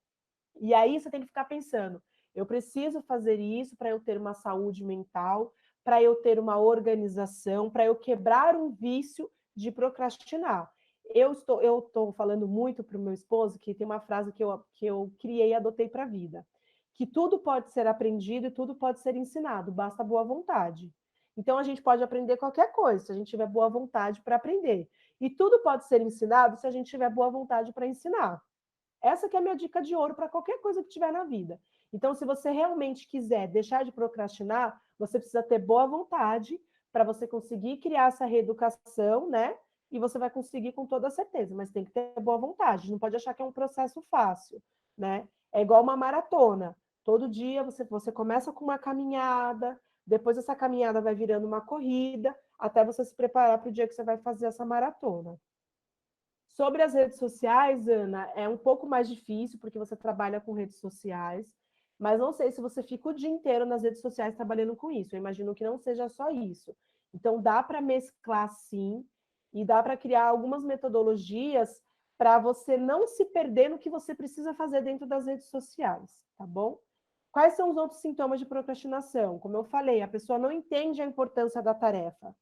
E aí você tem que ficar pensando, eu preciso fazer isso para eu ter uma saúde mental, para eu ter uma organização, para eu quebrar um vício de procrastinar. Eu estou falando muito para o meu esposo que tem uma frase que eu criei e adotei para a vida, que tudo pode ser aprendido e tudo pode ser ensinado, basta boa vontade. Então a gente pode aprender qualquer coisa se a gente tiver boa vontade para aprender. E tudo pode ser ensinado se a gente tiver boa vontade para ensinar. Essa que é a minha dica de ouro para qualquer coisa que tiver na vida. Então, se você realmente quiser deixar de procrastinar, você precisa ter boa vontade para você conseguir criar essa reeducação, né? E você vai conseguir com toda certeza, mas tem que ter boa vontade. Não pode achar que é um processo fácil, né? É igual uma maratona. Todo dia você começa com uma caminhada, depois essa caminhada vai virando uma corrida, até você se preparar para o dia que você vai fazer essa maratona. Sobre as redes sociais, Ana, é um pouco mais difícil, porque você trabalha com redes sociais, mas não sei se você fica o dia inteiro nas redes sociais trabalhando com isso. Eu imagino que não seja só isso. Então, dá para mesclar sim, e dá para criar algumas metodologias para você não se perder no que você precisa fazer dentro das redes sociais, tá bom? Quais são os outros sintomas de procrastinação? Como eu falei, a pessoa não entende a importância da tarefa.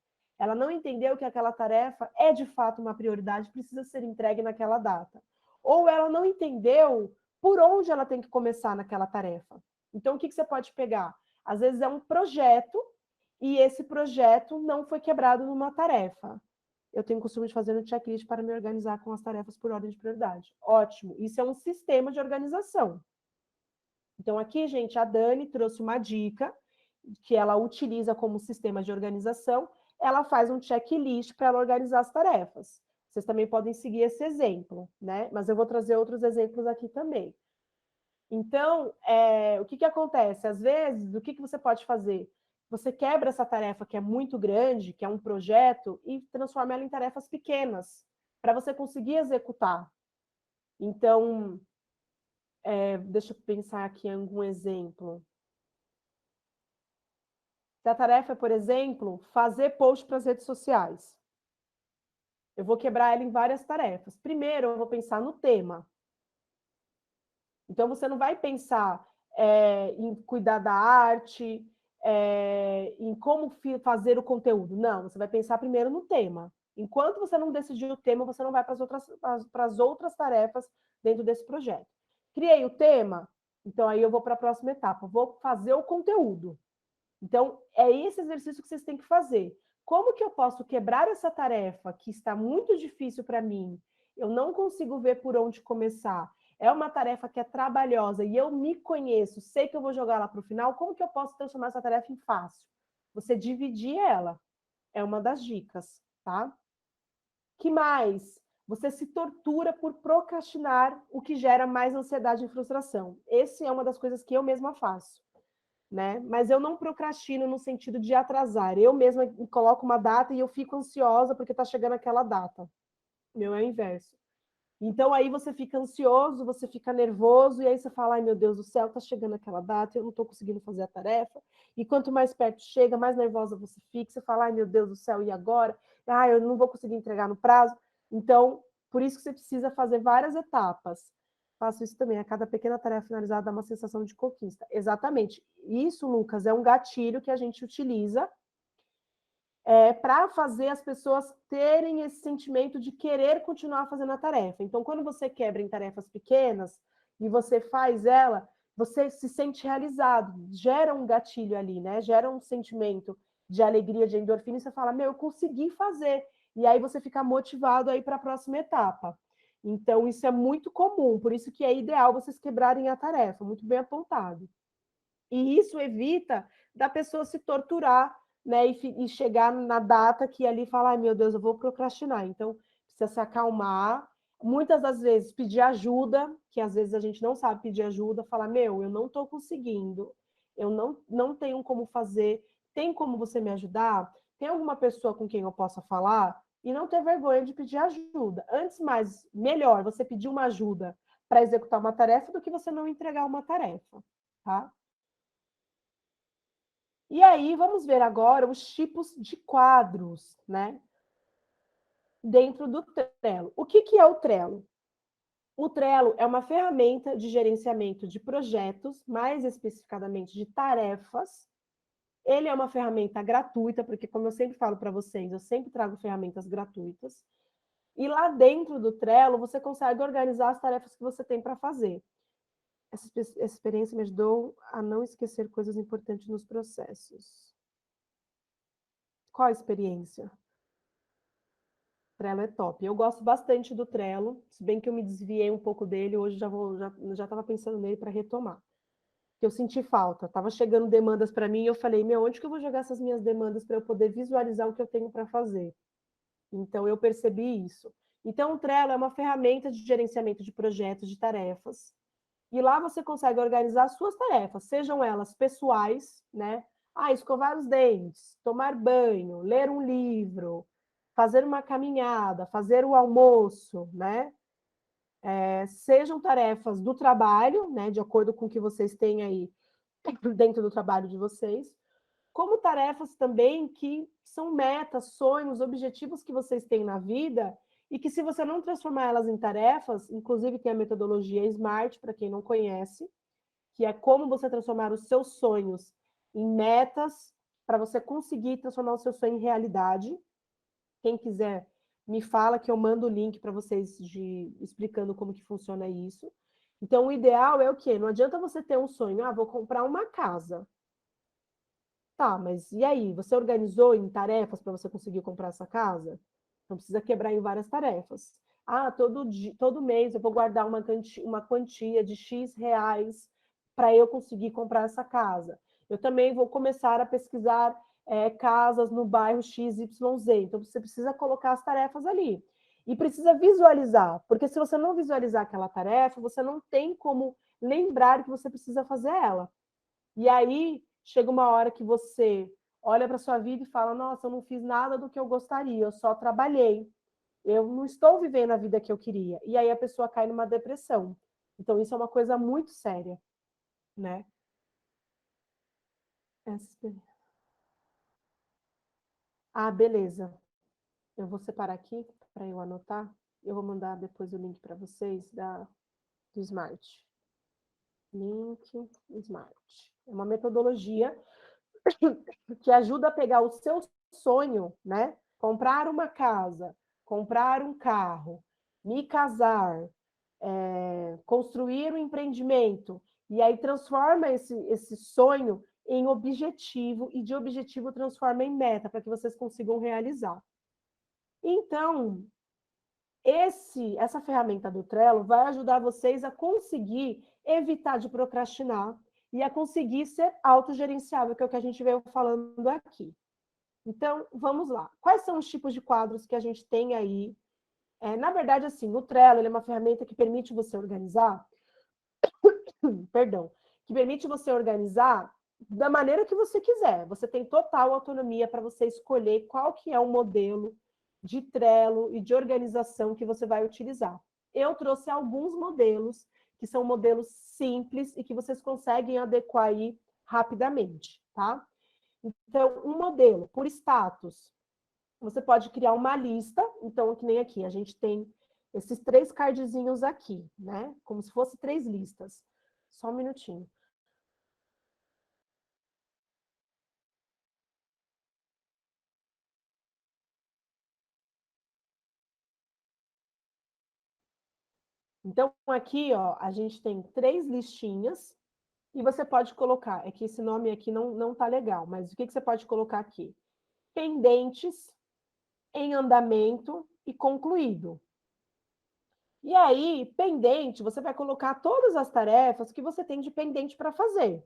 Ela não entendeu que aquela tarefa é de fato uma prioridade, precisa ser entregue naquela data. Ou ela não entendeu por onde ela tem que começar naquela tarefa. Então, o que você pode pegar? Às vezes é um projeto e esse projeto não foi quebrado numa tarefa. Eu tenho o costume de fazer um checklist para me organizar com as tarefas por ordem de prioridade. Ótimo, isso é um sistema de organização. Então, aqui, gente, a Dani trouxe uma dica que ela utiliza como sistema de organização. Ela faz um checklist para ela organizar as tarefas. Vocês também podem seguir esse exemplo, né? Mas eu vou trazer outros exemplos aqui também. Então, o que acontece? Às vezes, o que você pode fazer? Você quebra essa tarefa que é muito grande, que é um projeto, e transforma ela em tarefas pequenas, para você conseguir executar. Então, deixa eu pensar aqui em algum exemplo. Se a tarefa é, por exemplo, fazer post para as redes sociais. Eu vou quebrar ela em várias tarefas. Primeiro, eu vou pensar no tema. Então, você não vai pensar em cuidar da arte, em como fazer o conteúdo. Não, você vai pensar primeiro no tema. Enquanto você não decidir o tema, você não vai para as outras tarefas dentro desse projeto. Criei o tema, então aí eu vou para a próxima etapa. Vou fazer o conteúdo. Então, é esse exercício que vocês têm que fazer. Como que eu posso quebrar essa tarefa que está muito difícil para mim? Eu não consigo ver por onde começar. É uma tarefa que é trabalhosa e eu me conheço, sei que eu vou jogar lá para o final. Como que eu posso transformar essa tarefa em fácil? Você dividir ela. É uma das dicas, tá? Que mais? Você se tortura por procrastinar, o que gera mais ansiedade e frustração. Essa é uma das coisas que eu mesma faço. Né? Mas eu não procrastino no sentido de atrasar. Eu mesma coloco uma data e eu fico ansiosa porque está chegando aquela data. Meu é o inverso. Então aí você fica ansioso, você fica nervoso e aí você fala, ai meu Deus do céu, está chegando aquela data, eu não estou conseguindo fazer a tarefa. E quanto mais perto chega, mais nervosa você fica. Você fala, ai meu Deus do céu, e agora? Ah, eu não vou conseguir entregar no prazo. Então, por isso que você precisa fazer várias etapas. Faço isso também. A cada pequena tarefa finalizada dá uma sensação de conquista. Exatamente. Isso, Lucas, é um gatilho que a gente utiliza para fazer as pessoas terem esse sentimento de querer continuar fazendo a tarefa. Então, quando você quebra em tarefas pequenas e você faz ela, você se sente realizado, gera um gatilho ali, né? Gera um sentimento de alegria, de endorfina, e você fala, meu, eu consegui fazer. E aí você fica motivado aí para a próxima etapa. Então, isso é muito comum, por isso que é ideal vocês quebrarem a tarefa, muito bem apontado. E isso evita da pessoa se torturar, né, e chegar na data que ali fala, ai meu Deus, eu vou procrastinar. Então, precisa se acalmar. Muitas das vezes pedir ajuda, que às vezes a gente não sabe pedir ajuda, falar, meu, eu não estou conseguindo, eu não tenho como fazer, tem como você me ajudar? Tem alguma pessoa com quem eu possa falar? E não ter vergonha de pedir ajuda. Antes, mais, melhor você pedir uma ajuda para executar uma tarefa do que você não entregar uma tarefa, tá? E aí, vamos ver agora os tipos de quadros, né? Dentro do Trello. O que é o Trello? O Trello é uma ferramenta de gerenciamento de projetos, mais especificadamente de tarefas. Ele é uma ferramenta gratuita, porque, como eu sempre falo para vocês, eu sempre trago ferramentas gratuitas. E lá dentro do Trello, você consegue organizar as tarefas que você tem para fazer. Essa experiência me ajudou a não esquecer coisas importantes nos processos. Qual a experiência? Trello é top. Eu gosto bastante do Trello, se bem que eu me desviei um pouco dele, hoje já estava pensando nele para retomar. Eu senti falta, estava chegando demandas para mim e eu falei, meu, onde que eu vou jogar essas minhas demandas para eu poder visualizar o que eu tenho para fazer? Então, eu percebi isso. Então, o Trello é uma ferramenta de gerenciamento de projetos, de tarefas, e lá você consegue organizar as suas tarefas, sejam elas pessoais, né? Ah, escovar os dentes, tomar banho, ler um livro, fazer uma caminhada, fazer o almoço, né? Sejam tarefas do trabalho, né? De acordo com o que vocês têm aí dentro do trabalho de vocês, como tarefas também que são metas, sonhos, objetivos que vocês têm na vida e que, se você não transformar elas em tarefas, inclusive tem a metodologia SMART, para quem não conhece, que é como você transformar os seus sonhos em metas para você conseguir transformar o seu sonho em realidade. Quem quiser, me fala que eu mando o link para vocês explicando como que funciona isso. Então, o ideal é o quê? Não adianta você ter um sonho, vou comprar uma casa. Tá, mas e aí? Você organizou em tarefas para você conseguir comprar essa casa? Não precisa quebrar em várias tarefas. Todo mês eu vou guardar uma quantia de X reais para eu conseguir comprar essa casa. Eu também vou começar a pesquisar casas no bairro XYZ. Então, você precisa colocar as tarefas ali. E precisa visualizar, porque se você não visualizar aquela tarefa, você não tem como lembrar que você precisa fazer ela. E aí, chega uma hora que você olha para sua vida e fala: nossa, eu não fiz nada do que eu gostaria, eu só trabalhei. Eu não estou vivendo a vida que eu queria. E aí a pessoa cai numa depressão. Então, isso é uma coisa muito séria, né? Beleza. Eu vou separar aqui para eu anotar. Eu vou mandar depois o link para vocês do Smart. Link Smart. É uma metodologia que ajuda a pegar o seu sonho, né? Comprar uma casa, comprar um carro, me casar, construir um empreendimento, e aí transforma esse sonho em objetivo, e de objetivo transforma em meta, para que vocês consigam realizar. Então, essa ferramenta do Trello vai ajudar vocês a conseguir evitar de procrastinar e a conseguir ser autogerenciável, que é o que a gente veio falando aqui. Então, vamos lá. Quais são os tipos de quadros que a gente tem aí? Na verdade, assim, o Trello é uma ferramenta que permite você organizar, perdão, que permite você organizar da maneira que você quiser. Você tem total autonomia para você escolher qual que é o modelo de Trello e de organização que você vai utilizar. Eu trouxe alguns modelos que são modelos simples e que vocês conseguem adequar aí rapidamente, tá? Então, um modelo por status. Você pode criar uma lista, então, que nem aqui, a gente tem esses 3 cardzinhos aqui, né? Como se fosse 3 listas. Só um minutinho. Então, aqui, ó, a gente tem 3 listinhas e você pode colocar, é que esse nome aqui não tá legal, mas o que você pode colocar aqui? Pendentes, em andamento e concluído. E aí, pendente, você vai colocar todas as tarefas que você tem de pendente para fazer.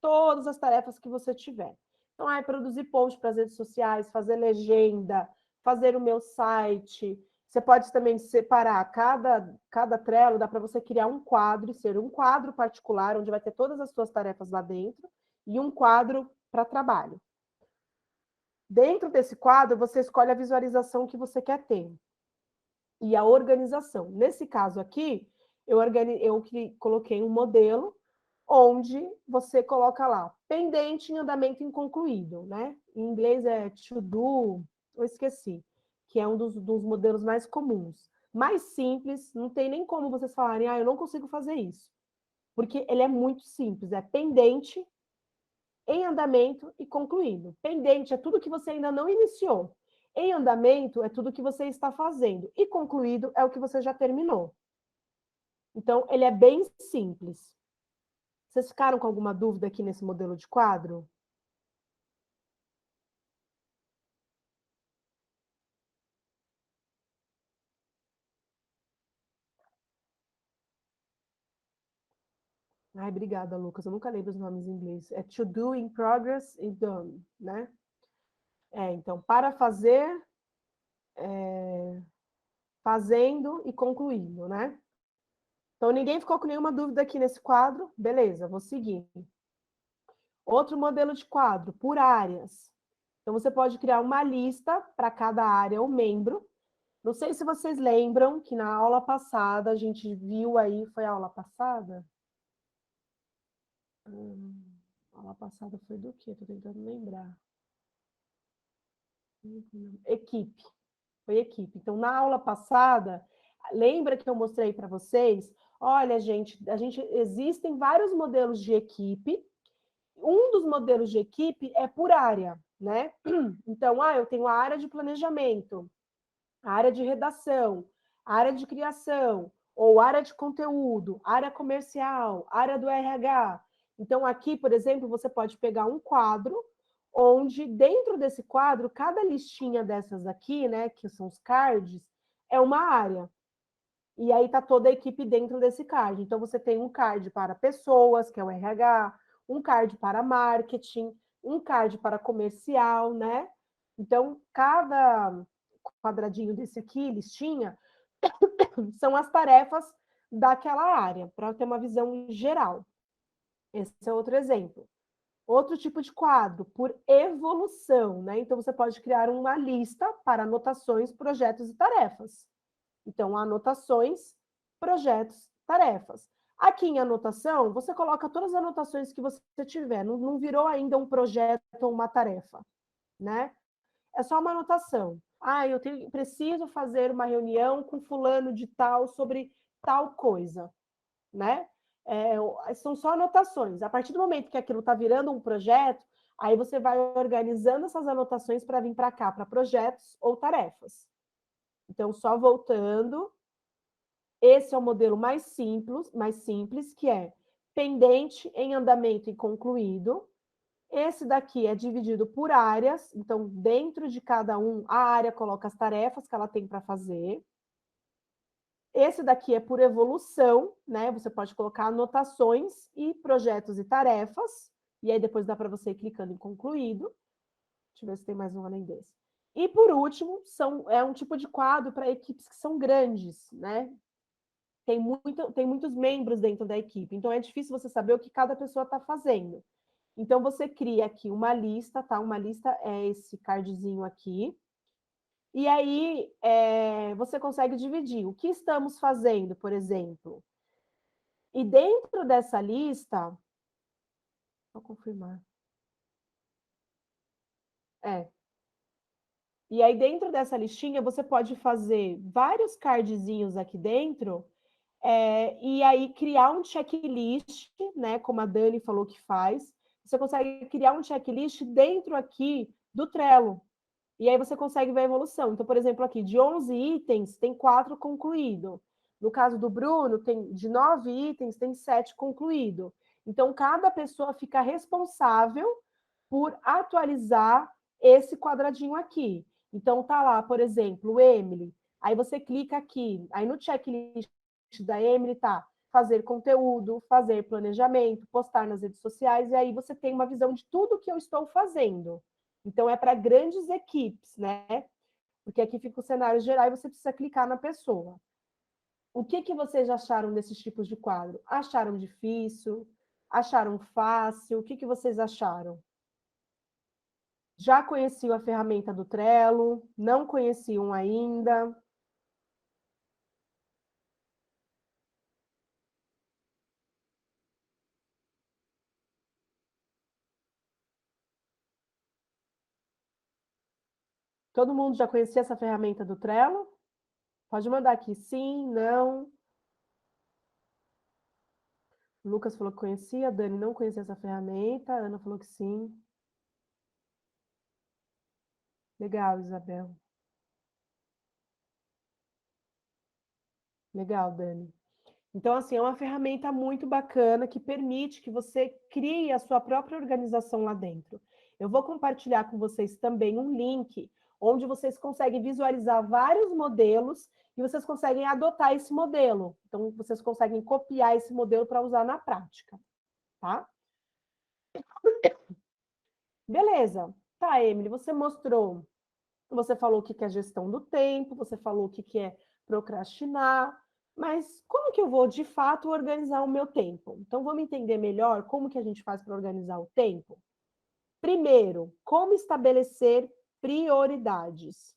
Todas as tarefas que você tiver. Então, produzir post para as redes sociais, fazer legenda, fazer o meu site. Você pode também separar cada Trello, dá para você criar um quadro, ser um quadro particular, onde vai ter todas as suas tarefas lá dentro, e um quadro para trabalho. Dentro desse quadro, você escolhe a visualização que você quer ter e a organização. Nesse caso aqui, eu coloquei um modelo onde você coloca lá, pendente em andamento inconcluído, né? Em inglês é to do, eu esqueci, que é um dos modelos mais comuns. Mais simples, não tem nem como vocês falarem, eu não consigo fazer isso. Porque ele é muito simples, é pendente, em andamento e concluído. Pendente é tudo que você ainda não iniciou. Em andamento é tudo que você está fazendo. E concluído é o que você já terminou. Então, ele é bem simples. Vocês ficaram com alguma dúvida aqui nesse modelo de quadro? Obrigada, Lucas. Eu nunca lembro os nomes em inglês. É to do, in progress e done, né? Então, para fazer, fazendo e concluindo, né? Então, ninguém ficou com nenhuma dúvida aqui nesse quadro? Beleza, vou seguir. Outro modelo de quadro, por áreas. Então, você pode criar uma lista para cada área ou membro. Não sei se vocês lembram que na aula passada a gente viu aí, foi a aula passada? A aula passada foi do quê? Estou tentando lembrar. Equipe. Foi equipe. Então, na aula passada, lembra que eu mostrei para vocês? Olha, gente, existem vários modelos de equipe. Um dos modelos de equipe é por área. né? Então, eu tenho a área de planejamento, a área de redação, a área de criação, ou área de conteúdo, área comercial, área do RH. Então, aqui, por exemplo, você pode pegar um quadro, onde dentro desse quadro, cada listinha dessas aqui, né, que são os cards, é uma área. E aí está toda a equipe dentro desse card. Então, você tem um card para pessoas, que é o RH, um card para marketing, um card para comercial, né? Então, cada quadradinho desse aqui, listinha, são as tarefas daquela área, para ter uma visão geral. Esse é outro exemplo. Outro tipo de quadro, por evolução, né? Então, você pode criar uma lista para anotações, projetos e tarefas. Então, anotações, projetos, tarefas. Aqui em anotação, você coloca todas as anotações que você tiver. Não virou ainda um projeto ou uma tarefa, né? É só uma anotação. Preciso fazer uma reunião com fulano de tal sobre tal coisa, né? São só anotações. A partir do momento que aquilo está virando um projeto, aí você vai organizando essas anotações para vir para cá, para projetos ou tarefas. Então, só voltando, esse é o modelo mais simples, que é pendente, em andamento e concluído. Esse daqui é dividido por áreas, então, dentro de cada um, a área coloca as tarefas que ela tem para fazer. Esse daqui é por evolução, né? Você pode colocar anotações e projetos e tarefas, e aí depois dá para você ir clicando em concluído. Deixa eu ver se tem mais um além desse. E por último, é um tipo de quadro para equipes que são grandes, né? Tem muitos membros dentro da equipe, então é difícil você saber o que cada pessoa está fazendo. Então, você cria aqui uma lista, tá? Uma lista é esse cardzinho aqui. E aí, você consegue dividir o que estamos fazendo, por exemplo. E dentro dessa lista, vou confirmar. E aí, dentro dessa listinha, você pode fazer vários cardzinhos aqui dentro, e aí criar um checklist, né? Como a Dani falou que faz. Você consegue criar um checklist dentro aqui do Trello. E aí você consegue ver a evolução. Então, por exemplo, aqui, de 11 itens, tem 4 concluído. No caso do Bruno, de 9 itens, tem 7 concluído. Então, cada pessoa fica responsável por atualizar esse quadradinho aqui. Então, tá lá, por exemplo, o Emily. Aí você clica aqui. Aí no checklist da Emily tá fazer conteúdo, fazer planejamento, postar nas redes sociais, e aí você tem uma visão de tudo que eu estou fazendo. Então, é para grandes equipes, né? Porque aqui fica o cenário geral e você precisa clicar na pessoa. O que vocês acharam desses tipos de quadro? Acharam difícil? Acharam fácil? O que vocês acharam? Já conheciam a ferramenta do Trello? Não conheciam ainda? Todo mundo já conhecia essa ferramenta do Trello? Pode mandar aqui sim, não. O Lucas falou que conhecia, a Dani não conhecia essa ferramenta, a Ana falou que sim. Legal, Isabel. Legal, Dani. Então, assim, é uma ferramenta muito bacana que permite que você crie a sua própria organização lá dentro. Eu vou compartilhar com vocês também um link onde vocês conseguem visualizar vários modelos e vocês conseguem adotar esse modelo. Então, vocês conseguem copiar esse modelo para usar na prática, tá? Beleza. Tá, Emily, você falou o que é gestão do tempo, você falou o que é procrastinar, mas como que eu vou, de fato, organizar o meu tempo? Então, vamos entender melhor como que a gente faz para organizar o tempo? Primeiro, como estabelecer prioridades?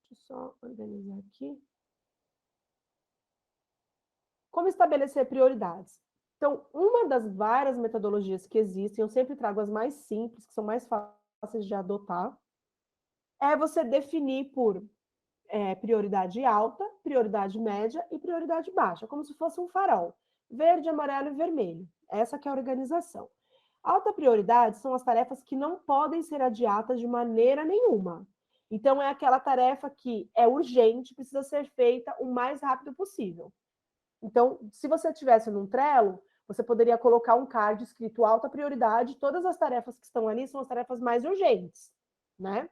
Deixa eu só organizar aqui. Como estabelecer prioridades? Então, uma das várias metodologias que existem, eu sempre trago as mais simples, que são mais fáceis de adotar, é você definir por prioridade alta, prioridade média e prioridade baixa, como se fosse um farol. Verde, amarelo e vermelho. Essa que é a organização. Alta prioridade são as tarefas que não podem ser adiadas de maneira nenhuma. Então, é aquela tarefa que é urgente, precisa ser feita o mais rápido possível. Então, se você tivesse num Trello, você poderia colocar um card escrito alta prioridade, todas as tarefas que estão ali são as tarefas mais urgentes, né?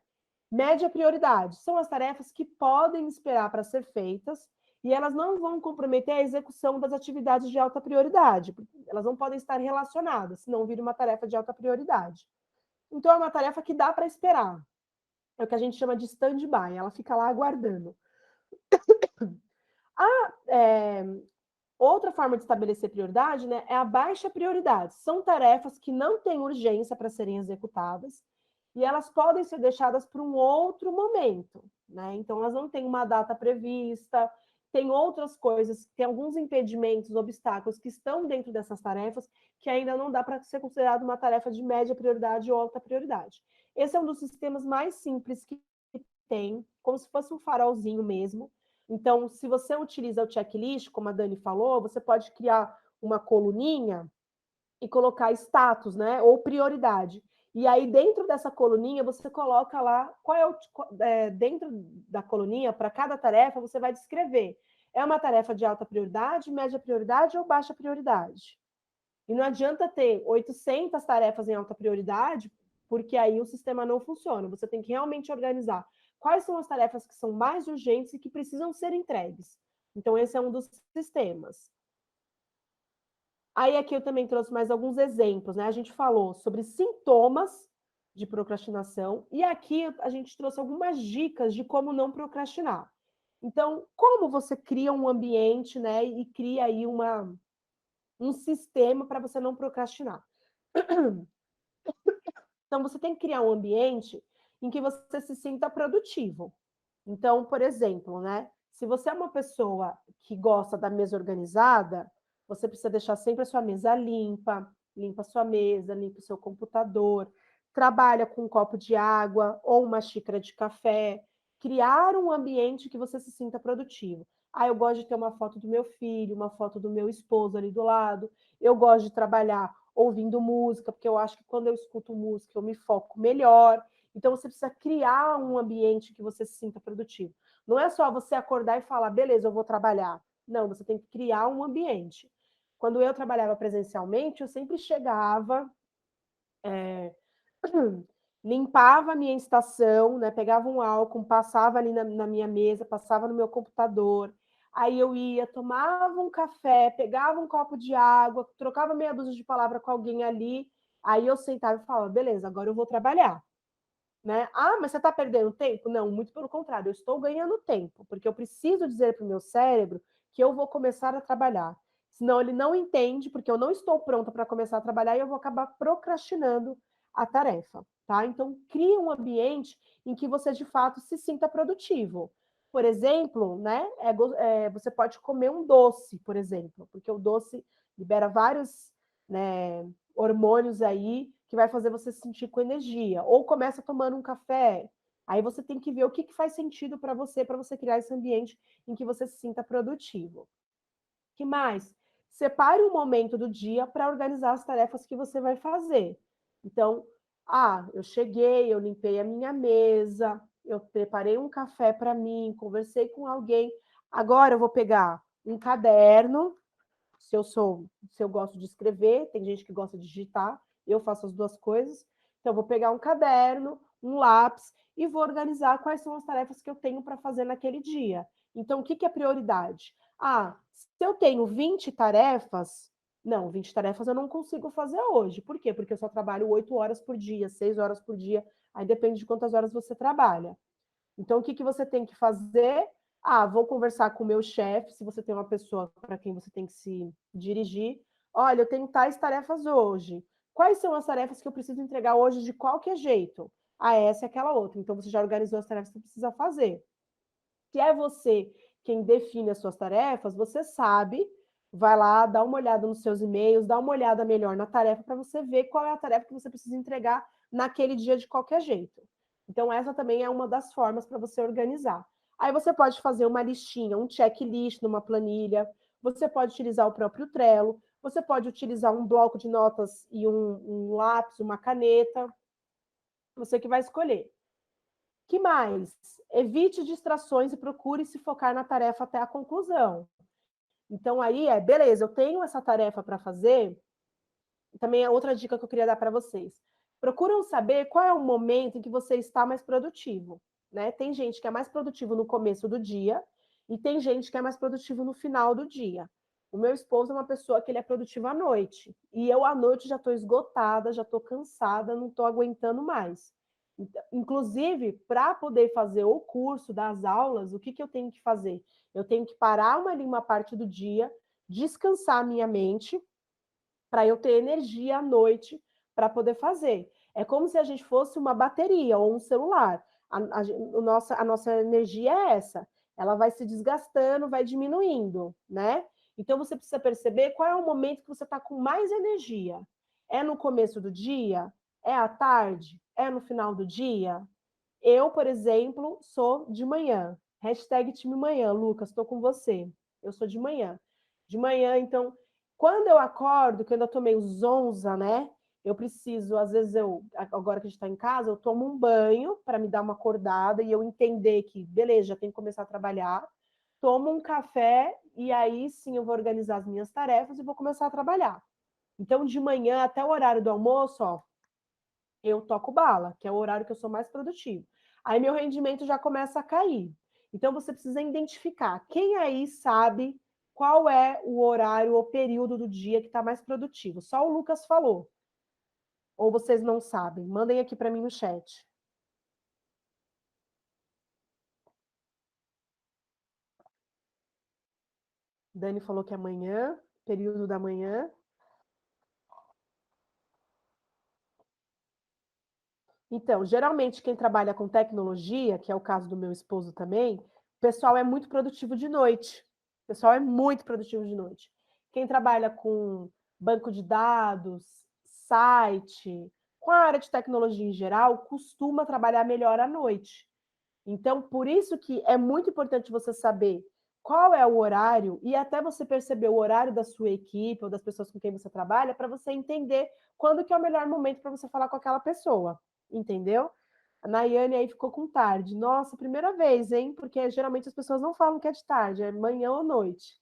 Média prioridade são as tarefas que podem esperar para ser feitas e elas não vão comprometer a execução das atividades de alta prioridade, elas não podem estar relacionadas, senão vira uma tarefa de alta prioridade. Então, é uma tarefa que dá para esperar. É o que a gente chama de stand-by, ela fica lá aguardando. Outra forma de estabelecer prioridade, né, é a baixa prioridade. São tarefas que não têm urgência para serem executadas e elas podem ser deixadas para um outro momento, né? Então, elas não têm uma data prevista, tem outras coisas, tem alguns impedimentos, obstáculos que estão dentro dessas tarefas que ainda não dá para ser considerado uma tarefa de média prioridade ou alta prioridade. Esse é um dos sistemas mais simples que tem, como se fosse um farolzinho mesmo. Então, se você utiliza o checklist, como a Dani falou, você pode criar uma coluninha e colocar status, né? Ou prioridade. E aí, dentro dessa coluninha, você coloca lá qual é o. Dentro da coluninha, para cada tarefa, você vai descrever. É uma tarefa de alta prioridade, média prioridade ou baixa prioridade? E não adianta ter 800 tarefas em alta prioridade, porque aí o sistema não funciona. Você tem que realmente organizar quais são as tarefas que são mais urgentes e que precisam ser entregues. Então, esse é um dos sistemas. Aí aqui eu também trouxe mais alguns exemplos, né? A gente falou sobre sintomas de procrastinação e aqui a gente trouxe algumas dicas de como não procrastinar. Então, como você cria um ambiente, né, e cria aí um sistema para você não procrastinar. Então, você tem que criar um ambiente em que você se sinta produtivo. Então, por exemplo, né? Se você é uma pessoa que gosta da mesa organizada, você precisa deixar sempre a sua mesa limpa, limpa a sua mesa, limpa o seu computador, trabalha com um copo de água ou uma xícara de café, criar um ambiente que você se sinta produtivo. Ah, eu gosto de ter uma foto do meu filho, uma foto do meu esposo ali do lado. Eu gosto de trabalhar ouvindo música, porque eu acho que quando eu escuto música eu me foco melhor. Então, você precisa criar um ambiente que você se sinta produtivo. Não é só você acordar e falar, beleza, eu vou trabalhar. Não, você tem que criar um ambiente. Quando eu trabalhava presencialmente, eu sempre chegava, limpava a minha estação, né, pegava um álcool, passava ali na minha mesa, passava no meu computador. Aí eu ia, tomava um café, pegava um copo de água, trocava meia dúzia de palavras com alguém ali. Aí eu sentava e falava, beleza, agora eu vou trabalhar. Né? Ah, mas você está perdendo tempo? Não, muito pelo contrário, eu estou ganhando tempo, porque eu preciso dizer para o meu cérebro que eu vou começar a trabalhar. Senão ele não entende, porque eu não estou pronta para começar a trabalhar e eu vou acabar procrastinando a tarefa. Tá? Então, crie um ambiente em que você de fato se sinta produtivo. Por exemplo, né, você pode comer um doce, por exemplo, porque o doce libera vários, né, hormônios aí que vai fazer você se sentir com energia. Ou começa tomando um café. Aí você tem que ver o que faz sentido para você criar esse ambiente em que você se sinta produtivo. Que mais? Separe um momento do dia para organizar as tarefas que você vai fazer. Então, eu cheguei, eu limpei a minha mesa, eu preparei um café para mim, conversei com alguém. Agora eu vou pegar um caderno, se eu gosto de escrever, tem gente que gosta de digitar, eu faço as duas coisas. Então, eu vou pegar um caderno, um lápis e vou organizar quais são as tarefas que eu tenho para fazer naquele dia. Então, o que é prioridade? Se eu tenho 20 tarefas, não, 20 tarefas eu não consigo fazer hoje. Por quê? Porque eu só trabalho 8 horas por dia, 6 horas por dia, aí depende de quantas horas você trabalha. Então, o que você tem que fazer? Vou conversar com o meu chefe, se você tem uma pessoa para quem você tem que se dirigir. Olha, eu tenho tais tarefas hoje. Quais são as tarefas que eu preciso entregar hoje de qualquer jeito? Essa é aquela outra. Então, você já organizou as tarefas que você precisa fazer. Se é você quem define as suas tarefas, você sabe, vai lá, dá uma olhada nos seus e-mails, dá uma olhada melhor na tarefa para você ver qual é a tarefa que você precisa entregar naquele dia de qualquer jeito. Então, essa também é uma das formas para você organizar. Aí você pode fazer uma listinha, um checklist numa planilha, você pode utilizar o próprio Trello, Você pode utilizar um bloco de notas e um lápis, uma caneta, você que vai escolher. Que mais? Evite distrações e procure se focar na tarefa até a conclusão. Então, aí beleza, eu tenho essa tarefa para fazer. Também é outra dica que eu queria dar para vocês. Procuram saber qual é o momento em que você está mais produtivo. Né? Tem gente que é mais produtivo no começo do dia e tem gente que é mais produtivo no final do dia. O meu esposo é uma pessoa que ele é produtivo à noite. E eu, à noite, já estou esgotada, já estou cansada, não estou aguentando mais. Inclusive, para poder fazer o curso das aulas, o que eu tenho que fazer? Eu tenho que parar uma parte do dia, descansar a minha mente, para eu ter energia à noite para poder fazer. É como se a gente fosse uma bateria ou um celular. A nossa energia é essa. Ela vai se desgastando, vai diminuindo, né? Então você precisa perceber qual é o momento que você está com mais energia. É no começo do dia? É à tarde? É no final do dia? Eu, por exemplo, sou de manhã. Hashtag time manhã, Lucas, estou com você. Eu sou de manhã. De manhã, então, quando eu acordo, que eu ainda tô meio zonza, né? Eu preciso, às vezes, agora que a gente está em casa, eu tomo um banho para me dar uma acordada e eu entender que, beleza, já tenho que começar a trabalhar. Tomo um café e aí sim eu vou organizar as minhas tarefas e vou começar a trabalhar. Então, de manhã até o horário do almoço, ó, eu toco bala, que é o horário que eu sou mais produtivo. Aí meu rendimento já começa a cair. Então você precisa identificar quem aí sabe qual é o horário ou período do dia que está mais produtivo. Só o Lucas falou. Ou vocês não sabem? Mandem aqui para mim no chat. Dani falou que é amanhã, período da manhã. Então, geralmente quem trabalha com tecnologia, que é o caso do meu esposo também, o pessoal é muito produtivo de noite. O pessoal é muito produtivo de noite. Quem trabalha com banco de dados, site, com a área de tecnologia em geral, costuma trabalhar melhor à noite. Então, por isso que é muito importante você saber qual é o horário e até você perceber o horário da sua equipe ou das pessoas com quem você trabalha para você entender quando que é o melhor momento para você falar com aquela pessoa, entendeu? A Nayane aí ficou com tarde. Nossa, primeira vez, hein? Porque geralmente as pessoas não falam que é de tarde, é manhã ou noite.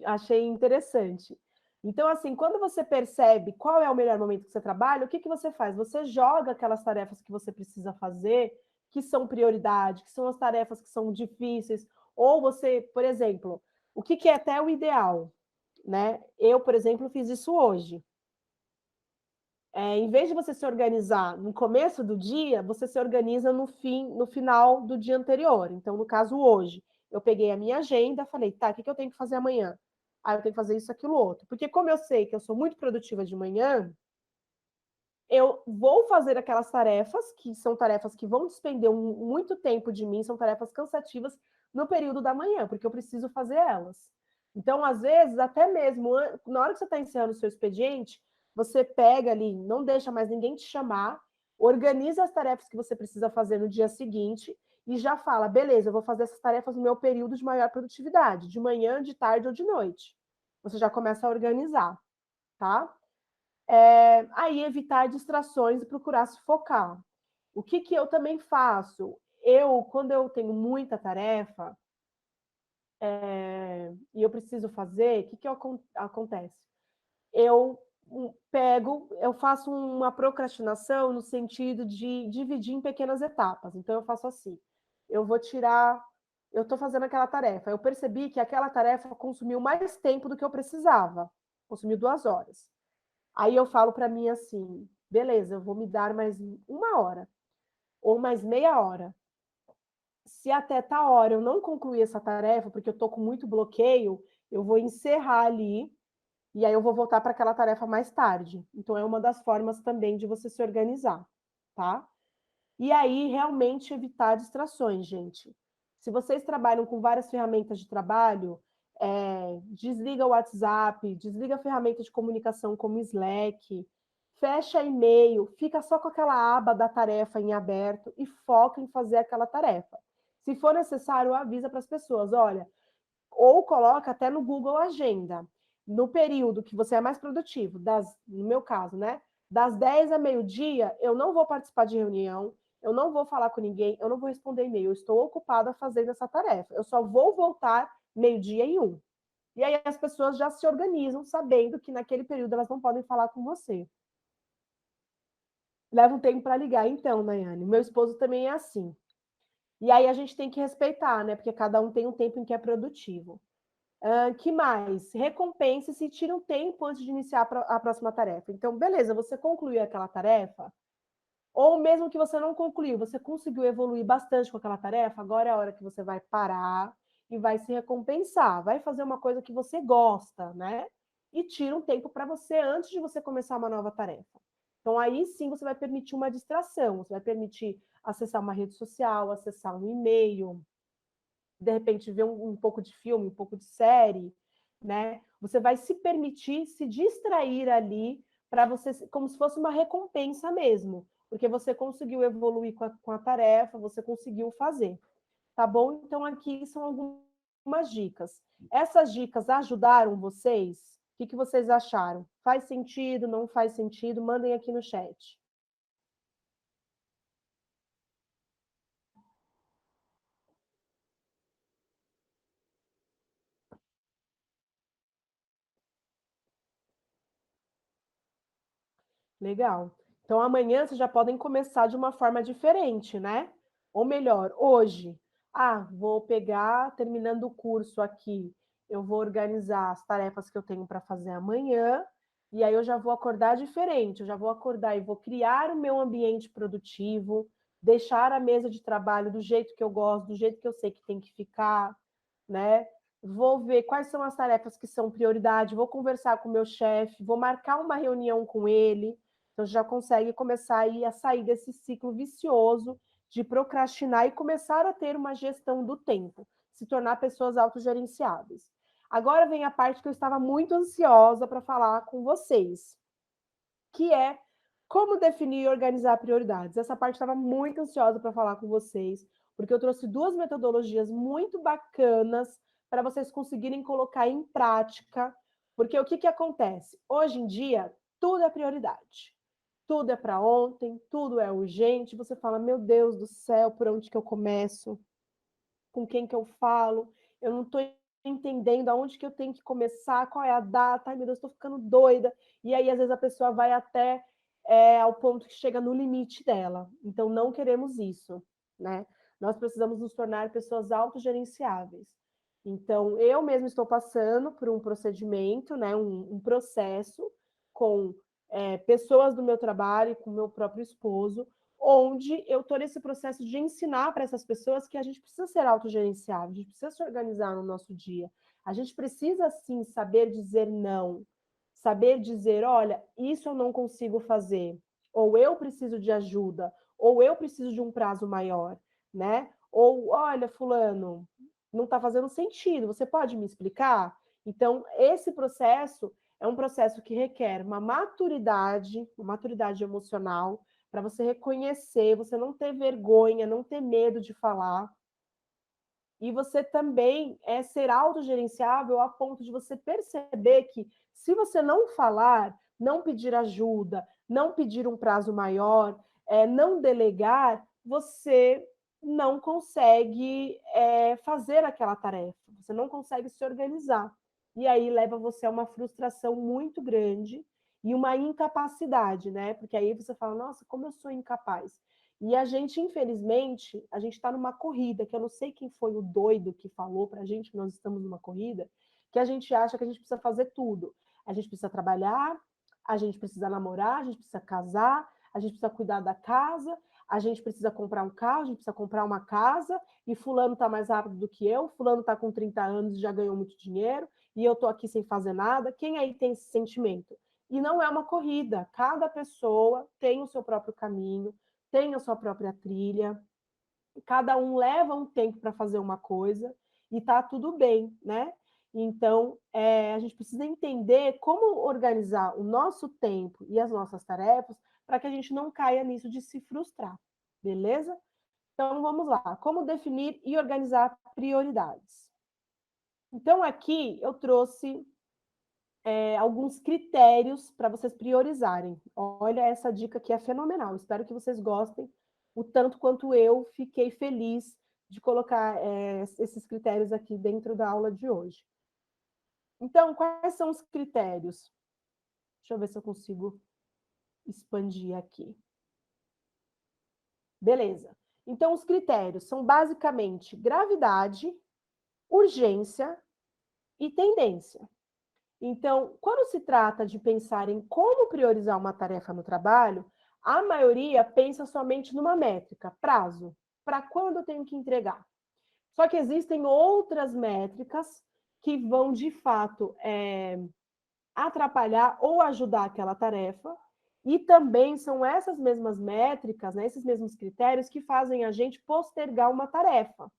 Achei interessante. Então, assim, quando você percebe qual é o melhor momento que você trabalha, o que você faz? Você joga aquelas tarefas que você precisa fazer, que são prioridade, que são as tarefas que são difíceis, ou você, por exemplo, o que é até o ideal, né? Eu, por exemplo, fiz isso hoje. Em vez de você se organizar no começo do dia, você se organiza no final do dia anterior. Então, no caso, hoje, eu peguei a minha agenda, falei, tá, o que eu tenho que fazer amanhã? Ah, eu tenho que fazer isso, aquilo, outro. Porque como eu sei que eu sou muito produtiva de manhã, eu vou fazer aquelas tarefas, que são tarefas que vão despender muito tempo de mim, são tarefas cansativas no período da manhã, porque eu preciso fazer elas. Então, às vezes, até mesmo na hora que você está encerrando o seu expediente, você pega ali, não deixa mais ninguém te chamar, organiza as tarefas que você precisa fazer no dia seguinte e já fala, beleza, eu vou fazer essas tarefas no meu período de maior produtividade, de manhã, de tarde ou de noite. Você já começa a organizar, tá? Aí evitar distrações e procurar se focar. O que eu também faço? Quando eu tenho muita tarefa e eu preciso fazer, o que acontece? Eu eu faço uma procrastinação no sentido de dividir em pequenas etapas. Então, eu faço assim: eu estou fazendo aquela tarefa, eu percebi que aquela tarefa consumiu mais tempo do que eu precisava, consumiu 2 horas. Aí eu falo para mim assim: beleza, eu vou me dar mais 1 hora ou mais meia hora. Se até tal hora eu não concluir essa tarefa, porque eu estou com muito bloqueio, eu vou encerrar ali e aí eu vou voltar para aquela tarefa mais tarde. Então é uma das formas também de você se organizar, tá? E aí realmente evitar distrações, gente. Se vocês trabalham com várias ferramentas de trabalho, desliga o WhatsApp, desliga a ferramenta de comunicação como Slack, fecha e-mail, fica só com aquela aba da tarefa em aberto e foca em fazer aquela tarefa. Se for necessário, avisa para as pessoas, olha, ou coloca até no Google Agenda. no período que você é mais produtivo, no meu caso, né? Das 10 a meio-dia, eu não vou participar de reunião, eu não vou falar com ninguém, eu não vou responder e-mail, eu estou ocupada fazendo essa tarefa. Eu só vou voltar meio-dia e 1. E aí as pessoas já se organizam sabendo que naquele período elas não podem falar com você. Leva um tempo para ligar, então, Nayane. Meu esposo também é assim. E aí a gente tem que respeitar, né? Porque cada um tem um tempo em que é produtivo. Que mais? Recompense-se e tire um tempo antes de iniciar a próxima tarefa. Então, beleza, você concluiu aquela tarefa, ou mesmo que você não concluiu, você conseguiu evoluir bastante com aquela tarefa, agora é a hora que você vai parar e vai se recompensar, vai fazer uma coisa que você gosta, né? E tira um tempo para você antes de você começar uma nova tarefa. Então, aí sim você vai permitir uma distração, você vai permitir acessar uma rede social, acessar um e-mail, de repente ver um pouco de filme, um pouco de série, né? Você vai se permitir se distrair ali para você, como se fosse uma recompensa mesmo, porque você conseguiu evoluir com a tarefa, você conseguiu fazer, tá bom? Então aqui são algumas dicas. Essas dicas ajudaram vocês? O que vocês acharam? Faz sentido? Não faz sentido? Mandem aqui no chat. Legal. Então, amanhã vocês já podem começar de uma forma diferente, né? Ou melhor, hoje. Vou pegar, terminando o curso aqui, eu vou organizar as tarefas que eu tenho para fazer amanhã, e aí eu já vou acordar diferente, eu já vou acordar e vou criar o meu ambiente produtivo, deixar a mesa de trabalho do jeito que eu gosto, do jeito que eu sei que tem que ficar, né? Vou ver quais são as tarefas que são prioridade, vou conversar com o meu chefe, vou marcar uma reunião com ele. Então, já consegue começar a sair desse ciclo vicioso de procrastinar e começar a ter uma gestão do tempo, se tornar pessoas autogerenciáveis. Agora vem a parte que eu estava muito ansiosa para falar com vocês, que é como definir e organizar prioridades. Essa parte estava muito ansiosa para falar com vocês, porque eu trouxe duas metodologias muito bacanas para vocês conseguirem colocar em prática, porque o que acontece? Hoje em dia, tudo é prioridade. Tudo é para ontem, tudo é urgente. Você fala, meu Deus do céu, por onde que eu começo? Com quem que eu falo? Eu não estou entendendo aonde que eu tenho que começar, qual é a data, ai meu Deus, estou ficando doida. E aí, às vezes, a pessoa vai até ao ponto que chega no limite dela. Então, não queremos isso, né? Nós precisamos nos tornar pessoas autogerenciáveis. Então, eu mesmo estou passando por um procedimento, né, um processo com pessoas do meu trabalho, com o meu próprio esposo, onde eu estou nesse processo de ensinar para essas pessoas que a gente precisa ser autogerenciável, a gente precisa se organizar no nosso dia. A gente precisa, sim, saber dizer não, saber dizer, olha, isso eu não consigo fazer, ou eu preciso de ajuda, ou eu preciso de um prazo maior, né? Ou, olha, fulano, não está fazendo sentido, você pode me explicar? Então, esse processo é um processo que requer uma maturidade emocional, para você reconhecer, você não ter vergonha, não ter medo de falar. E você também ser autogerenciável a ponto de você perceber que, se você não falar, não pedir ajuda, não pedir um prazo maior, não delegar, você não consegue fazer aquela tarefa, você não consegue se organizar. E aí leva você a uma frustração muito grande e uma incapacidade, né? Porque aí você fala, nossa, como eu sou incapaz. E a gente, infelizmente, a gente está numa corrida, que eu não sei quem foi o doido que falou para a gente que nós estamos numa corrida, que a gente acha que a gente precisa fazer tudo. A gente precisa trabalhar, a gente precisa namorar, a gente precisa casar, a gente precisa cuidar da casa, a gente precisa comprar um carro, a gente precisa comprar uma casa, e fulano está mais rápido do que eu, fulano está com 30 anos e já ganhou muito dinheiro, e eu estou aqui sem fazer nada. Quem aí tem esse sentimento? E não é uma corrida, cada pessoa tem o seu próprio caminho, tem a sua própria trilha, cada um leva um tempo para fazer uma coisa e tá tudo bem, né? Então, a gente precisa entender como organizar o nosso tempo e as nossas tarefas para que a gente não caia nisso de se frustrar, beleza? Então, vamos lá. Como definir e organizar prioridades? Então, aqui eu trouxe alguns critérios para vocês priorizarem. Olha, essa dica aqui é fenomenal. Espero que vocês gostem, o tanto quanto eu fiquei feliz de colocar esses critérios aqui dentro da aula de hoje. Então, quais são os critérios? Deixa eu ver se eu consigo expandir aqui. Beleza. Então, os critérios são basicamente gravidade, urgência e tendência. Então, quando se trata de pensar em como priorizar uma tarefa no trabalho, a maioria pensa somente numa métrica, prazo, para quando eu tenho que entregar. Só que existem outras métricas que vão, de fato, atrapalhar ou ajudar aquela tarefa, e também são essas mesmas métricas, né, esses mesmos critérios que fazem a gente postergar uma tarefa.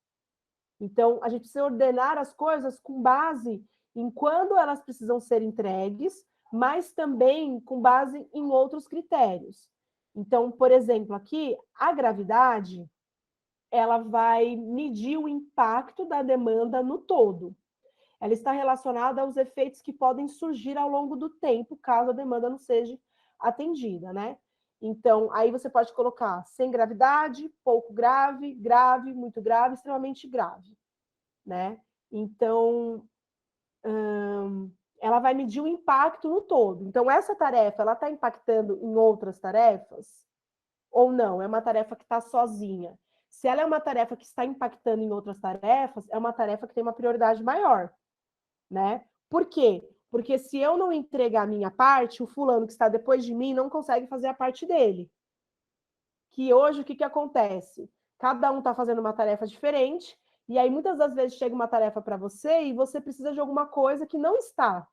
Então, a gente precisa ordenar as coisas com base em quando elas precisam ser entregues, mas também com base em outros critérios. Então, por exemplo, aqui, a gravidade, ela vai medir o impacto da demanda no todo. Ela está relacionada aos efeitos que podem surgir ao longo do tempo, caso a demanda não seja atendida, né? Então, aí você pode colocar sem gravidade, pouco grave, grave, muito grave, extremamente grave, né? Então, ela vai medir o impacto no todo. Então, essa tarefa, ela está impactando em outras tarefas? Ou não? É uma tarefa que está sozinha? Se ela é uma tarefa que está impactando em outras tarefas, é uma tarefa que tem uma prioridade maior, né? Por quê? Porque se eu não entregar a minha parte, o fulano que está depois de mim não consegue fazer a parte dele. Que hoje o que acontece? Cada um está fazendo uma tarefa diferente, e aí muitas das vezes chega uma tarefa para você e você precisa de alguma coisa que não está,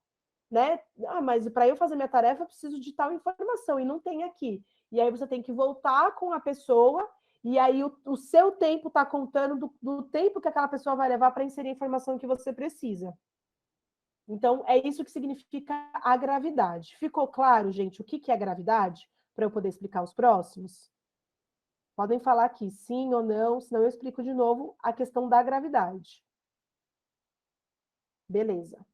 né? Ah, mas para eu fazer minha tarefa eu preciso de tal informação e não tem aqui. E aí você tem que voltar com a pessoa, e aí o seu tempo está contando do tempo que aquela pessoa vai levar para inserir a informação que você precisa. Então, é isso que significa a gravidade. Ficou claro, gente, o que é gravidade? Para eu poder explicar os próximos? Podem falar aqui sim ou não, senão eu explico de novo a questão da gravidade. Beleza.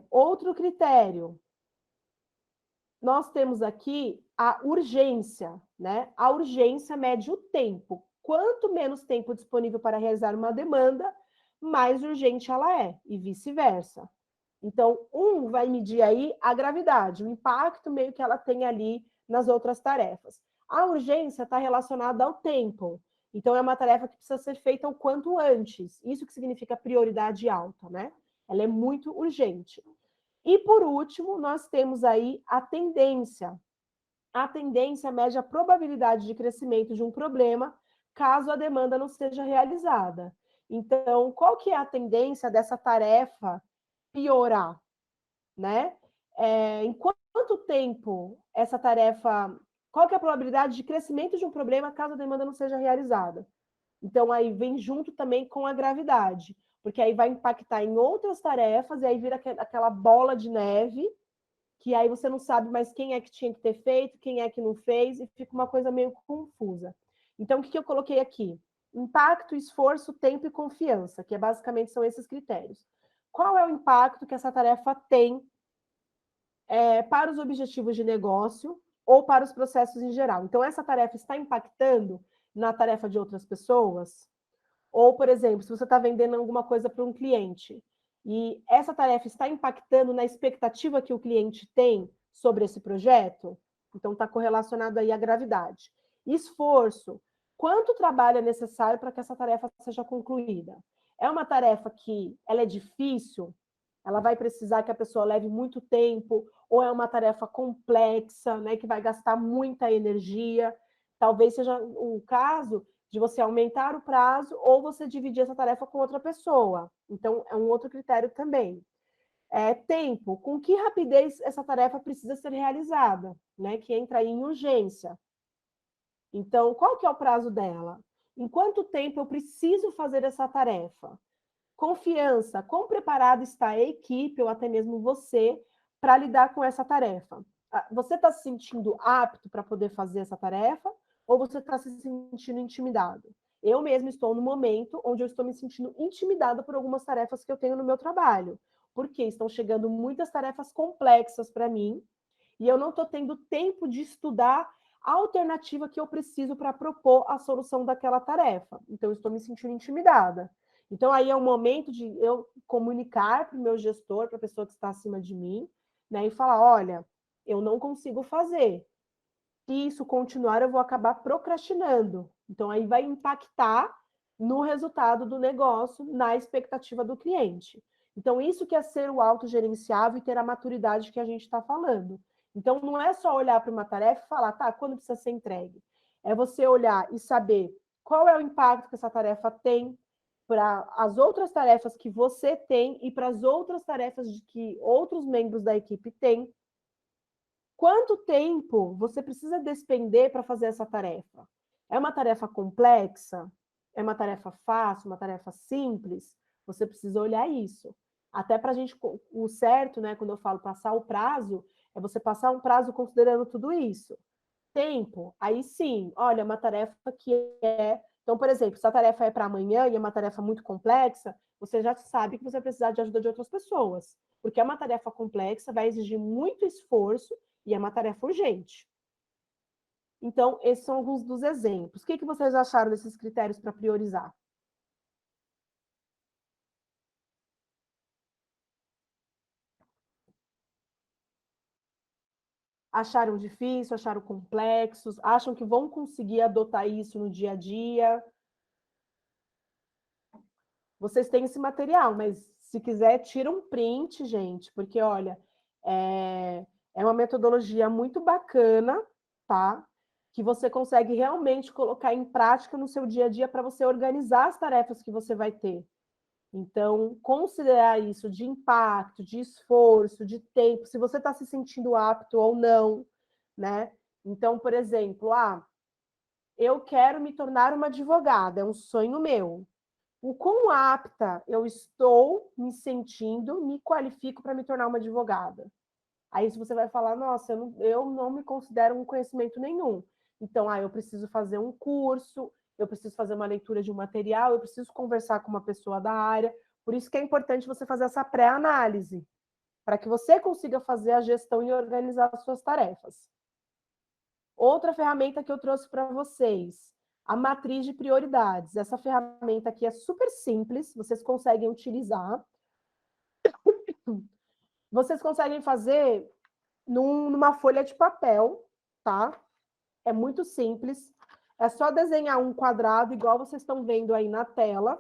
Outro critério. Nós temos aqui a urgência, né? A urgência mede o tempo. Quanto menos tempo disponível para realizar uma demanda, mais urgente ela é, e vice-versa. Então, vai medir aí a gravidade, o impacto meio que ela tem ali nas outras tarefas. A urgência está relacionada ao tempo. Então, é uma tarefa que precisa ser feita o quanto antes. Isso que significa prioridade alta, né? Ela é muito urgente. E, por último, nós temos aí a tendência. A tendência mede a probabilidade de crescimento de um problema caso a demanda não seja realizada. Então, qual que é a tendência dessa tarefa piorar, né? Em quanto tempo essa tarefa... Qual que é a probabilidade de crescimento de um problema caso a demanda não seja realizada? Então, aí vem junto também com a gravidade, porque aí vai impactar em outras tarefas, e aí vira aquela bola de neve, que aí você não sabe mais quem é que tinha que ter feito, quem é que não fez, e fica uma coisa meio confusa. Então, o que eu coloquei aqui? Impacto, esforço, tempo e confiança, que basicamente são esses critérios. Qual é o impacto que essa tarefa tem para os objetivos de negócio ou para os processos em geral? Então, essa tarefa está impactando na tarefa de outras pessoas? Ou, por exemplo, se você está vendendo alguma coisa para um cliente e essa tarefa está impactando na expectativa que o cliente tem sobre esse projeto, então está correlacionado aí à gravidade. Esforço. Quanto trabalho é necessário para que essa tarefa seja concluída? É uma tarefa que ela é difícil? Ela vai precisar que a pessoa leve muito tempo? Ou é uma tarefa complexa, né, que vai gastar muita energia? Talvez seja o caso de você aumentar o prazo ou você dividir essa tarefa com outra pessoa. Então, é um outro critério também. Tempo, com que rapidez essa tarefa precisa ser realizada, né? Que entra aí em urgência. Então, qual que é o prazo dela? Em quanto tempo eu preciso fazer essa tarefa? Confiança, quão preparada está a equipe ou até mesmo você para lidar com essa tarefa? Você está se sentindo apto para poder fazer essa tarefa ou você está se sentindo intimidado? Eu mesmo estou no momento onde eu estou me sentindo intimidada por algumas tarefas que eu tenho no meu trabalho. porque estão chegando muitas tarefas complexas para mim e eu não estou tendo tempo de estudar a alternativa que eu preciso para propor a solução daquela tarefa. Então, eu estou me sentindo intimidada. Então, aí é o momento de eu comunicar para o meu gestor, para a pessoa que está acima de mim, né, e falar: olha, eu não consigo fazer. Se isso continuar, eu vou acabar procrastinando. Então, aí vai impactar no resultado do negócio, na expectativa do cliente. Então, isso que é ser o autogerenciável e ter a maturidade que a gente está falando. Então, não é só olhar para uma tarefa e falar, tá, quando precisa ser entregue? É você olhar e saber qual é o impacto que essa tarefa tem para as outras tarefas que você tem e para as outras tarefas que outros membros da equipe têm. Quanto tempo você precisa despender para fazer essa tarefa? É uma tarefa complexa? É uma tarefa fácil? Uma tarefa simples? Você precisa olhar isso. Até para a gente, o certo, né, quando eu falo passar o prazo, é você passar um prazo considerando tudo isso. Tempo, aí sim, olha, uma tarefa que é. Então, por exemplo, se a tarefa é para amanhã e é uma tarefa muito complexa, você já sabe que você vai precisar de ajuda de outras pessoas. Porque é uma tarefa complexa, vai exigir muito esforço e é uma tarefa urgente. Então, esses são alguns dos exemplos. O que vocês acharam desses critérios para priorizar? Acharam difícil? Acharam complexos? Acham que vão conseguir adotar isso no dia a dia? Vocês têm esse material, mas se quiser, tira um print, gente, porque, olha, é uma metodologia muito bacana, tá? Que você consegue realmente colocar em prática no seu dia a dia para você organizar as tarefas que você vai ter. Então, considerar isso de impacto, de esforço, de tempo, se você está se sentindo apto ou não, né? Então, por exemplo, eu quero me tornar uma advogada, é um sonho meu. O quão apta eu estou me sentindo, me qualifico para me tornar uma advogada. Aí você vai falar, nossa, eu não me considero um conhecimento nenhum. Então, eu preciso fazer um curso, eu preciso fazer uma leitura de um material, eu preciso conversar com uma pessoa da área. Por isso que é importante você fazer essa pré-análise, para que você consiga fazer a gestão e organizar as suas tarefas. Outra ferramenta que eu trouxe para vocês, a matriz de prioridades. Essa ferramenta aqui é super simples, vocês conseguem utilizar. Vocês conseguem fazer numa folha de papel, tá? É muito simples. É só desenhar um quadrado, igual vocês estão vendo aí na tela,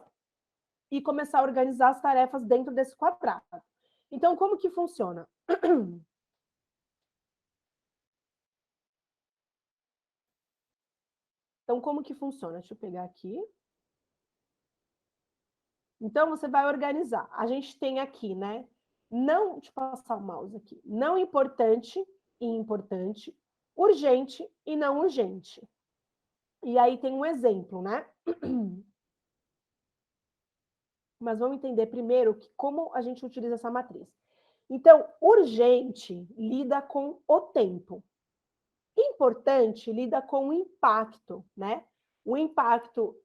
e começar a organizar as tarefas dentro desse quadrado. Então, como que funciona? Então, como que funciona? Deixa eu pegar aqui. Então, você vai organizar. A gente tem aqui, né? Não, deixa eu passar o mouse aqui. Não importante e importante, urgente e não urgente. E aí tem um exemplo, né? Mas vamos entender primeiro como a gente utiliza essa matriz. Então, urgente lida com o tempo. Importante lida com o impacto, né? O impacto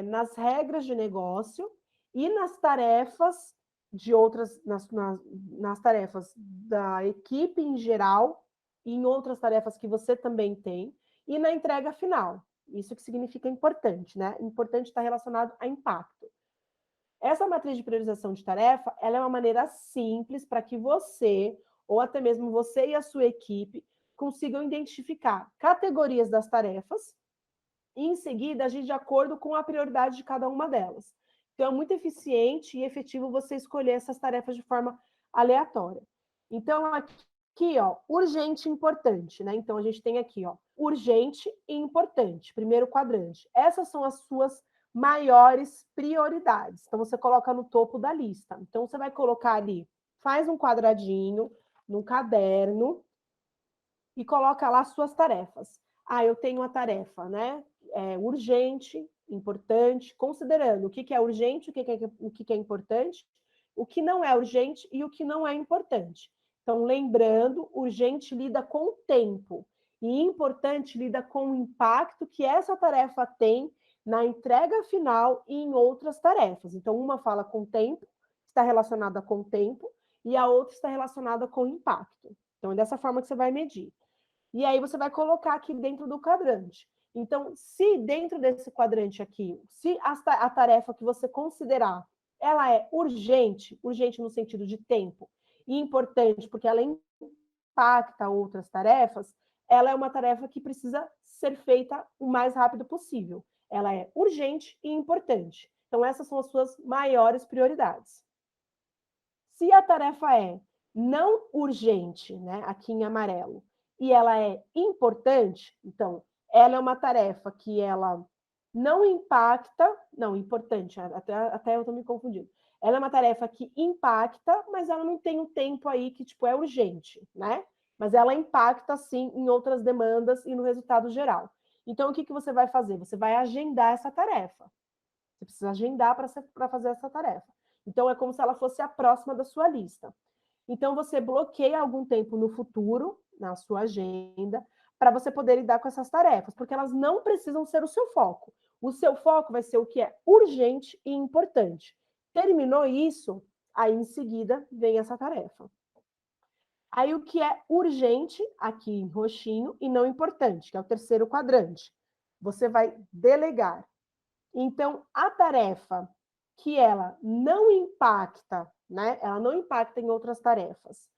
nas regras de negócio e nas tarefas de outras, nas tarefas da equipe em geral, e em outras tarefas que você também tem, e na entrega final. Isso que significa importante, né? Importante está relacionado a impacto. Essa matriz de priorização de tarefa, ela é uma maneira simples para que você, ou até mesmo você e a sua equipe, consigam identificar categorias das tarefas e, em seguida, agir de acordo com a prioridade de cada uma delas. Então, é muito eficiente e efetivo você escolher essas tarefas de forma aleatória. Então, aqui, ó, urgente e importante, né? Então, a gente tem aqui, ó, urgente e importante, primeiro quadrante. Essas são as suas maiores prioridades. Então, você coloca no topo da lista. Então, você vai colocar ali, faz um quadradinho no caderno e coloca lá suas tarefas. Eu tenho a tarefa, né? Urgente, importante, considerando o que é urgente, o que é importante, o que não é urgente e o que não é importante. Então, lembrando, urgente lida com o tempo e importante lida com o impacto que essa tarefa tem na entrega final e em outras tarefas. Então, uma fala com tempo, está relacionada com o tempo, e a outra está relacionada com impacto. Então, é dessa forma que você vai medir. E aí você vai colocar aqui dentro do quadrante. Então, se dentro desse quadrante aqui, se a tarefa que você considerar, ela é urgente, urgente no sentido de tempo, e importante porque ela impacta outras tarefas, ela é uma tarefa que precisa ser feita o mais rápido possível. Ela é urgente e importante. Então, essas são as suas maiores prioridades. Se a tarefa é não urgente, né, aqui em amarelo, e ela é importante, então, ela é uma tarefa que ela não impacta, não, importante, até eu estou me confundindo. Ela é uma tarefa que impacta, mas ela não tem um tempo aí que, tipo, é urgente, né? Mas ela impacta, sim, em outras demandas e no resultado geral. Então, o que você vai fazer? Você vai agendar essa tarefa. Você precisa agendar para fazer essa tarefa. Então, é como se ela fosse a próxima da sua lista. Então, você bloqueia algum tempo no futuro, na sua agenda, para você poder lidar com essas tarefas, porque elas não precisam ser o seu foco. O seu foco vai ser o que é urgente e importante. Terminou isso, aí em seguida vem essa tarefa. Aí o que é urgente, aqui em roxinho, e não importante, que é o terceiro quadrante. Você vai delegar. Então, a tarefa que ela não impacta, né? Ela não impacta em outras tarefas,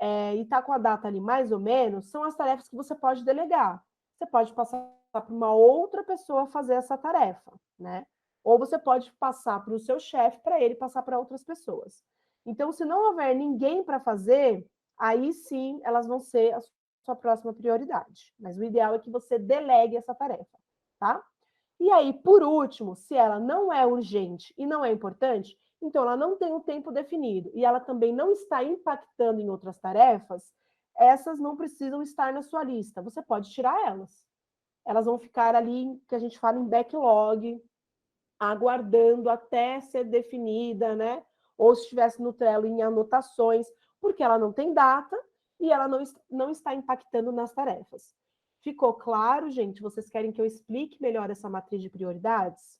e está com a data ali mais ou menos, são as tarefas que você pode delegar. Você pode passar para uma outra pessoa fazer essa tarefa, né? Ou você pode passar para o seu chefe para ele passar para outras pessoas. Então, se não houver ninguém para fazer, aí sim elas vão ser a sua próxima prioridade. Mas o ideal é que você delegue essa tarefa, tá? E aí, por último, se ela não é urgente e não é importante, então ela não tem um tempo definido e ela também não está impactando em outras tarefas, essas não precisam estar na sua lista. Você pode tirar elas. Elas vão ficar ali, que a gente fala em backlog, aguardando até ser definida, né? Ou se estivesse no Trello em anotações, porque ela não tem data e ela não está impactando nas tarefas. Ficou claro, gente? Vocês querem que eu explique melhor essa matriz de prioridades?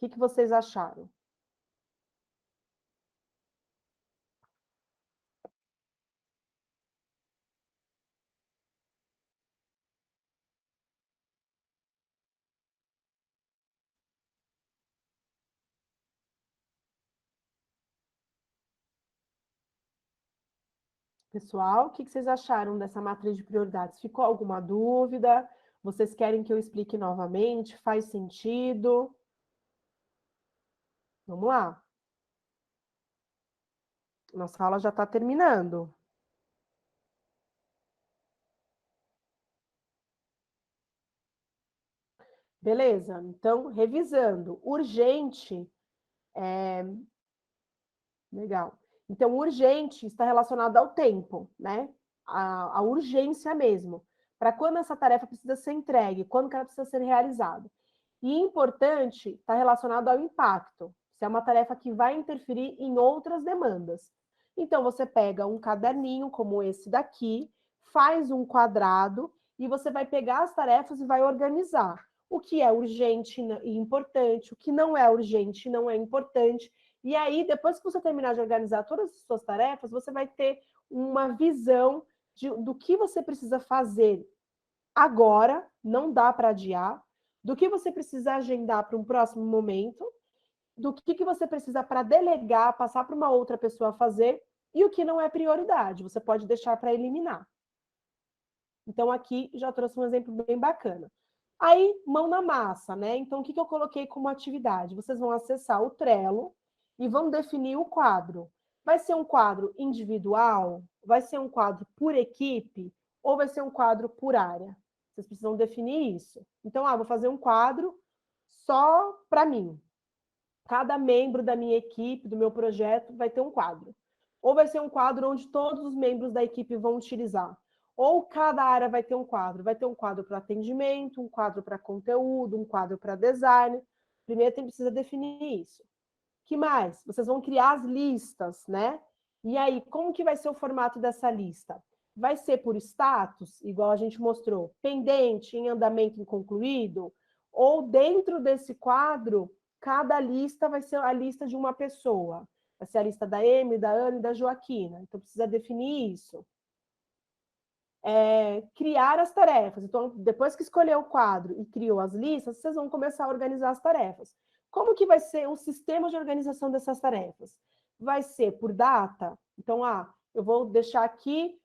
O que vocês acharam? Pessoal, o que vocês acharam dessa matriz de prioridades? Ficou alguma dúvida? Vocês querem que eu explique novamente? Faz sentido? Vamos lá. Nossa aula já está terminando. Beleza? Então, revisando. Urgente. Legal. Então, urgente está relacionado ao tempo, né? A urgência mesmo. Para quando essa tarefa precisa ser entregue, quando que ela precisa ser realizada. E importante está relacionado ao impacto. Se é uma tarefa que vai interferir em outras demandas. Então, você pega um caderninho como esse daqui, faz um quadrado e você vai pegar as tarefas e vai organizar. O que é urgente e importante, o que não é urgente e não é importante. E aí, depois que você terminar de organizar todas as suas tarefas, você vai ter uma visão do que você precisa fazer agora, não dá para adiar, do que você precisa agendar para um próximo momento, do que você precisa para delegar, passar para uma outra pessoa fazer, e o que não é prioridade, você pode deixar para eliminar. Então, aqui já trouxe um exemplo bem bacana. Aí, mão na massa, né? Então, o que eu coloquei como atividade? Vocês vão acessar o Trello e vão definir o quadro. Vai ser um quadro individual? Vai ser um quadro por equipe? Ou vai ser um quadro por área? Vocês precisam definir isso. Então, vou fazer um quadro só para mim. Cada membro da minha equipe, do meu projeto, vai ter um quadro. Ou vai ser um quadro onde todos os membros da equipe vão utilizar. Ou cada área vai ter um quadro. Vai ter um quadro para atendimento, um quadro para conteúdo, um quadro para design. Primeiro precisa definir isso. Que mais? Vocês vão criar as listas, né? E aí, como que vai ser o formato dessa lista? Vai ser por status, igual a gente mostrou, pendente, em andamento inconcluído? Ou dentro desse quadro, cada lista vai ser a lista de uma pessoa? Essa é a lista da Emily, da Ana e da Joaquina. Então, precisa definir isso. Criar as tarefas. Então, depois que escolheu o quadro e criou as listas, vocês vão começar a organizar as tarefas. Como que vai ser o sistema de organização dessas tarefas? Vai ser por data? Então, eu vou deixar aqui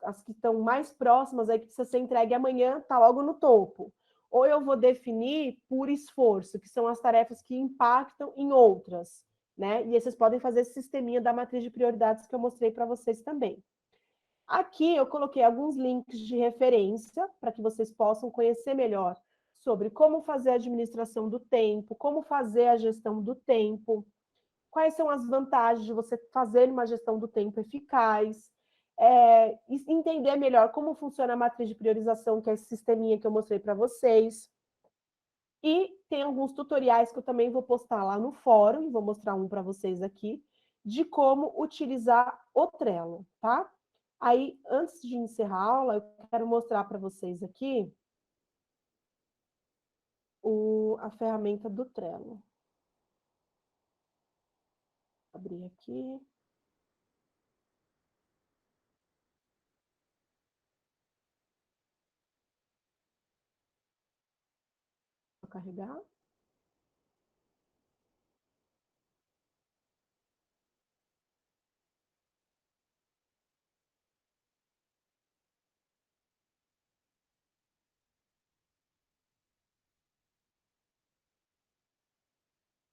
as que estão mais próximas, aí que precisa ser entregue amanhã, está logo no topo. Ou eu vou definir por esforço, que são as tarefas que impactam em outras, né? E aí vocês podem fazer esse sisteminha da matriz de prioridades que eu mostrei para vocês também. Aqui eu coloquei alguns links de referência para que vocês possam conhecer melhor sobre como fazer a administração do tempo, como fazer a gestão do tempo, quais são as vantagens de você fazer uma gestão do tempo eficaz, entender melhor como funciona a matriz de priorização, que é esse sisteminha que eu mostrei para vocês. E tem alguns tutoriais que eu também vou postar lá no fórum, vou mostrar um para vocês aqui, de como utilizar o Trello, tá? Aí, antes de encerrar a aula, eu quero mostrar para vocês aqui a ferramenta do Trello. Vou abrir aqui. Vou carregar.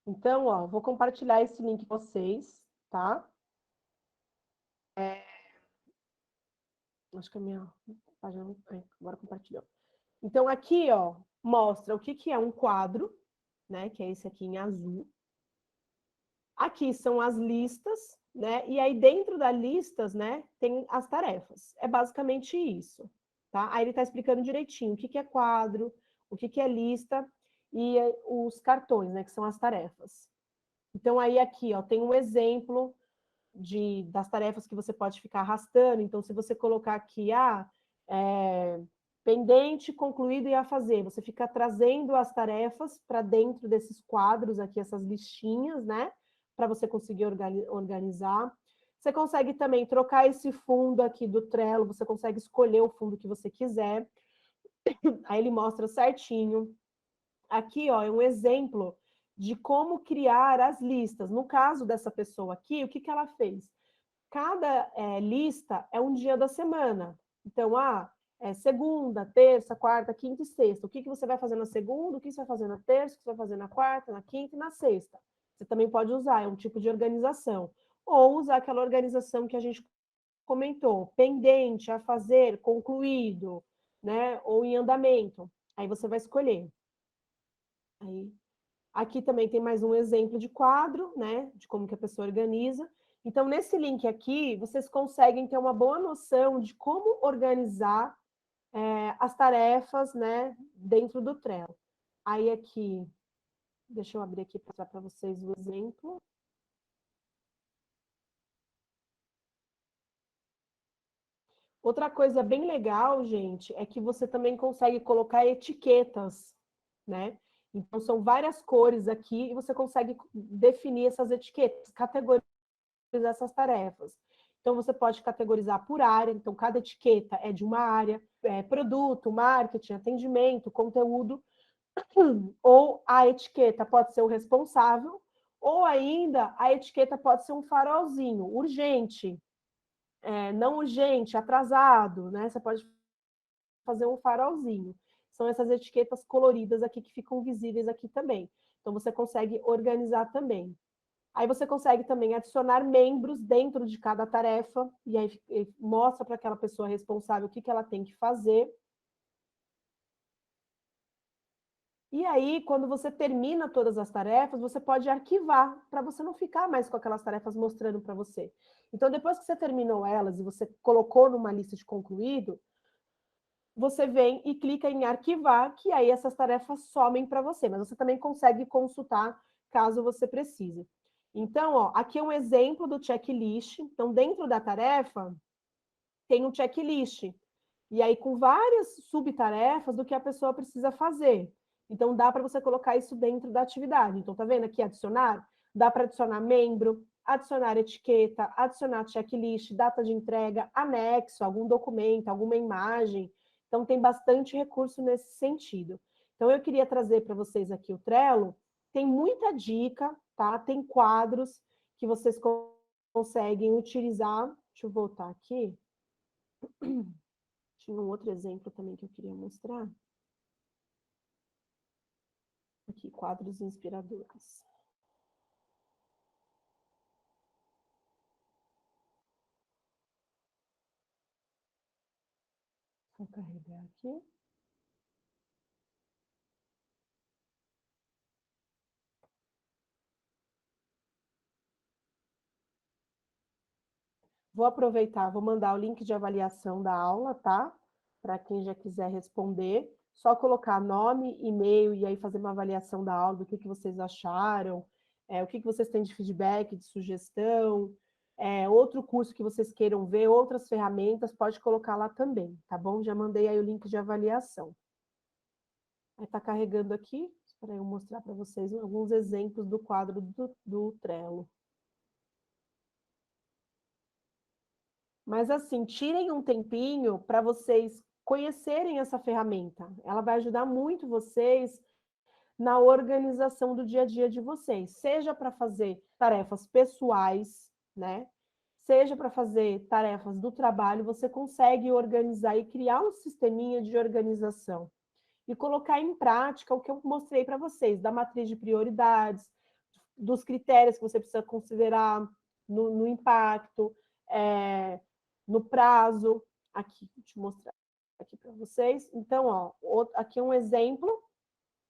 Então, vou compartilhar esse link com vocês, tá? Acho que a minha página não... agora compartilhou. Então, aqui, mostra o que é um quadro, né? Que é esse aqui em azul. Aqui são as listas, né? E aí, dentro das listas, né, tem as tarefas. É basicamente isso, tá? Aí ele está explicando direitinho o que é quadro, o que é lista e os cartões, né, que são as tarefas. Então, aí aqui, tem um exemplo das tarefas que você pode ficar arrastando. Então, se você colocar aqui, pendente, concluído e a fazer, você fica trazendo as tarefas para dentro desses quadros aqui, essas listinhas, né? Para você conseguir organizar. Você consegue também trocar esse fundo aqui do Trello, você consegue escolher o fundo que você quiser. Aí ele mostra certinho. Aqui, é um exemplo de como criar as listas. No caso dessa pessoa aqui, o que ela fez? Cada lista é um dia da semana. Então, segunda, terça, quarta, quinta e sexta. O que você vai fazer na segunda, o que você vai fazer na terça, o que você vai fazer na quarta, na quinta e na sexta. Você também pode usar, é um tipo de organização. Ou usar aquela organização que a gente comentou, pendente, a fazer, concluído, né? Ou em andamento. Aí você vai escolher. Aí, aqui também tem mais um exemplo de quadro, né? De como que a pessoa organiza. Então, nesse link aqui, vocês conseguem ter uma boa noção de como organizar as tarefas, né, dentro do Trello. Aí aqui, deixa eu abrir aqui para mostrar para vocês o exemplo. Outra coisa bem legal, gente, é que você também consegue colocar etiquetas, né? Então, são várias cores aqui e você consegue definir essas etiquetas, categorizar essas tarefas. Então, você pode categorizar por área, então, cada etiqueta é de uma área, produto, marketing, atendimento, conteúdo, ou a etiqueta pode ser o responsável, ou ainda a etiqueta pode ser um farolzinho, urgente, não urgente, atrasado, né? Você pode fazer um farolzinho. São essas etiquetas coloridas aqui que ficam visíveis aqui também. Então, você consegue organizar também. Aí você consegue também adicionar membros dentro de cada tarefa, e aí mostra para aquela pessoa responsável o que ela tem que fazer. E aí, quando você termina todas as tarefas, você pode arquivar, para você não ficar mais com aquelas tarefas mostrando para você. Então, depois que você terminou elas e você colocou numa lista de concluído, você vem e clica em arquivar, que aí essas tarefas somem para você, mas você também consegue consultar caso você precise. Então, aqui é um exemplo do checklist. Então, dentro da tarefa, tem um checklist. E aí, com várias subtarefas do que a pessoa precisa fazer. Então, dá para você colocar isso dentro da atividade. Então, tá vendo aqui, adicionar? Dá para adicionar membro, adicionar etiqueta, adicionar checklist, data de entrega, anexo, algum documento, alguma imagem. Então, tem bastante recurso nesse sentido. Então, eu queria trazer para vocês aqui o Trello. Tem muita dica, tá? Tem quadros que vocês conseguem utilizar. Deixa eu voltar aqui. Tinha um outro exemplo também que eu queria mostrar. Aqui, quadros inspiradores. Vou carregar aqui. Vou aproveitar, vou mandar o link de avaliação da aula, tá? Para quem já quiser responder. Só colocar nome, e-mail e aí fazer uma avaliação da aula, do que vocês acharam, o que vocês têm de feedback, de sugestão, outro curso que vocês queiram ver, outras ferramentas, pode colocar lá também, tá bom? Já mandei aí o link de avaliação. Aí tá carregando aqui, para eu mostrar para vocês alguns exemplos do quadro do Trello. Mas assim, tirem um tempinho para vocês conhecerem essa ferramenta. Ela vai ajudar muito vocês na organização do dia a dia de vocês, seja para fazer tarefas pessoais, né? Seja para fazer tarefas do trabalho, você consegue organizar e criar um sisteminha de organização e colocar em prática o que eu mostrei para vocês, da matriz de prioridades, dos critérios que você precisa considerar no impacto, no prazo. Aqui, vou te mostrar aqui para vocês. Então, ó, aqui é um exemplo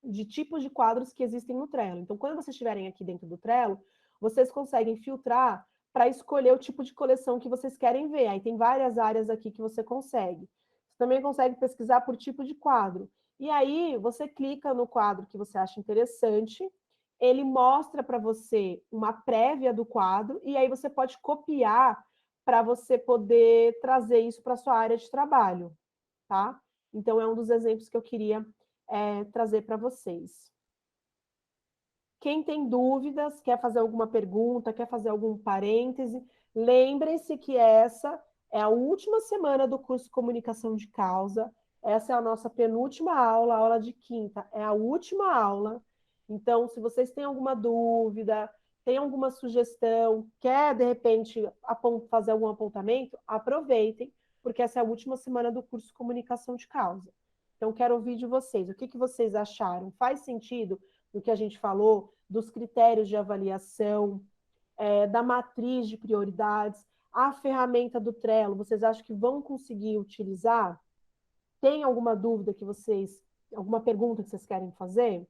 de tipos de quadros que existem no Trello. Então, quando vocês estiverem aqui dentro do Trello, vocês conseguem filtrar para escolher o tipo de coleção que vocês querem ver. Aí tem várias áreas aqui que você consegue. Você também consegue pesquisar por tipo de quadro. E aí, você clica no quadro que você acha interessante, ele mostra para você uma prévia do quadro, e aí você pode copiar para você poder trazer isso para a sua área de trabalho, tá? Então, é um dos exemplos que eu queria trazer para vocês. Quem tem dúvidas, quer fazer alguma pergunta, quer fazer algum parêntese, lembrem-se que essa é a última semana do curso Comunicação de Causa, essa é a nossa penúltima aula, a aula de quinta, é a última aula. Então, se vocês têm alguma dúvida, tem alguma sugestão, quer, de repente, fazer algum apontamento, aproveitem, porque essa é a última semana do curso Comunicação de Causa. Então, quero ouvir de vocês. O que vocês acharam? Faz sentido o que a gente falou, dos critérios de avaliação, da matriz de prioridades, a ferramenta do Trello, vocês acham que vão conseguir utilizar? Tem alguma dúvida que vocês, alguma pergunta que vocês querem fazer?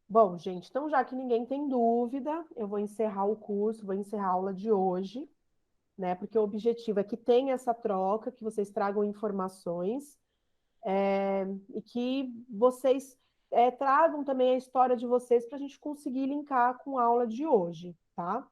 Bom, gente, então já que ninguém tem dúvida, eu vou encerrar o curso, vou encerrar a aula de hoje, né? Porque o objetivo é que tenha essa troca, que vocês tragam informações, e que vocês tragam também a história de vocês para a gente conseguir linkar com a aula de hoje, tá?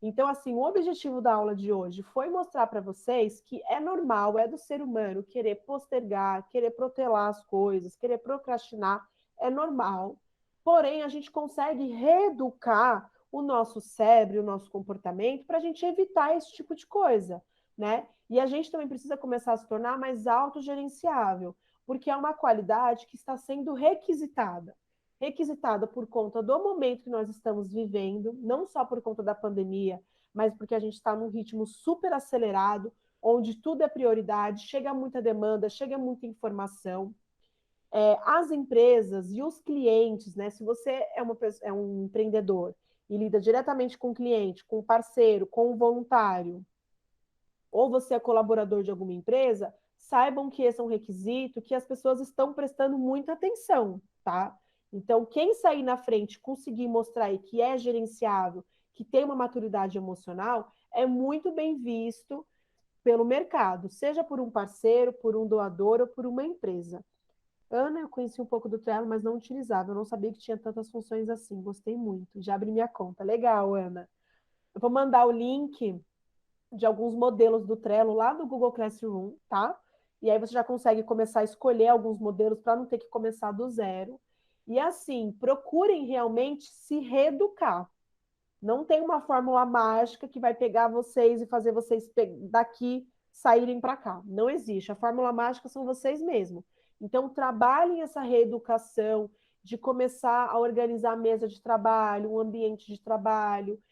Então, assim, o objetivo da aula de hoje foi mostrar para vocês que é normal, é do ser humano querer postergar, querer protelar as coisas, querer procrastinar, é normal. Porém, a gente consegue reeducar o nosso cérebro, o nosso comportamento, para a gente evitar esse tipo de coisa, né? E a gente também precisa começar a se tornar mais autogerenciável, porque é uma qualidade que está sendo requisitada. Requisitada por conta do momento que nós estamos vivendo, não só por conta da pandemia, mas porque a gente está num ritmo super acelerado, onde tudo é prioridade, chega muita demanda, chega muita informação. As empresas e os clientes, né? Se você é um empreendedor e lida diretamente com o cliente, com o parceiro, com o voluntário, ou você é colaborador de alguma empresa, saibam que esse é um requisito que as pessoas estão prestando muita atenção, tá? Então, quem sair na frente, conseguir mostrar aí que é gerenciável, que tem uma maturidade emocional, é muito bem visto pelo mercado, seja por um parceiro, por um doador ou por uma empresa. Ana, eu conheci um pouco do Trello, mas não utilizava. Eu não sabia que tinha tantas funções assim. Gostei muito. Já abri minha conta. Legal, Ana. Eu vou mandar o link de alguns modelos do Trello lá do Google Classroom, tá? E aí você já consegue começar a escolher alguns modelos para não ter que começar do zero. E assim, procurem realmente se reeducar. Não tem uma fórmula mágica que vai pegar vocês e fazer vocês daqui saírem para cá. Não existe. A fórmula mágica são vocês mesmos. Então, trabalhem essa reeducação de começar a organizar a mesa de trabalho, um ambiente de trabalho,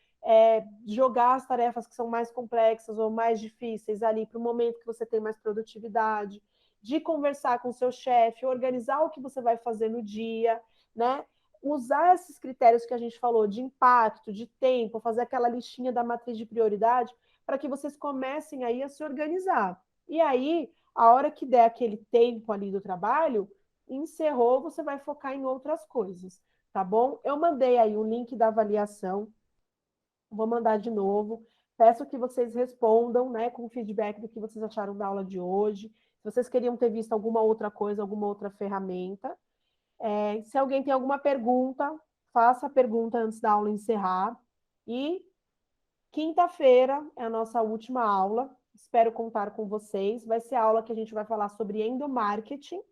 jogar as tarefas que são mais complexas ou mais difíceis ali para o momento que você tem mais produtividade, de conversar com o seu chefe, organizar o que você vai fazer no dia, né? Usar esses critérios que a gente falou de impacto, de tempo, fazer aquela listinha da matriz de prioridade, para que vocês comecem aí a se organizar. E aí, a hora que der aquele tempo ali do trabalho, encerrou, você vai focar em outras coisas, tá bom? Eu mandei aí o link da avaliação, vou mandar de novo. Peço que vocês respondam, né, com feedback do que vocês acharam da aula de hoje. Se vocês queriam ter visto alguma outra coisa, alguma outra ferramenta. Se alguém tem alguma pergunta, faça a pergunta antes da aula encerrar. E quinta-feira é a nossa última aula. Espero contar com vocês. Vai ser a aula que a gente vai falar sobre endomarketing.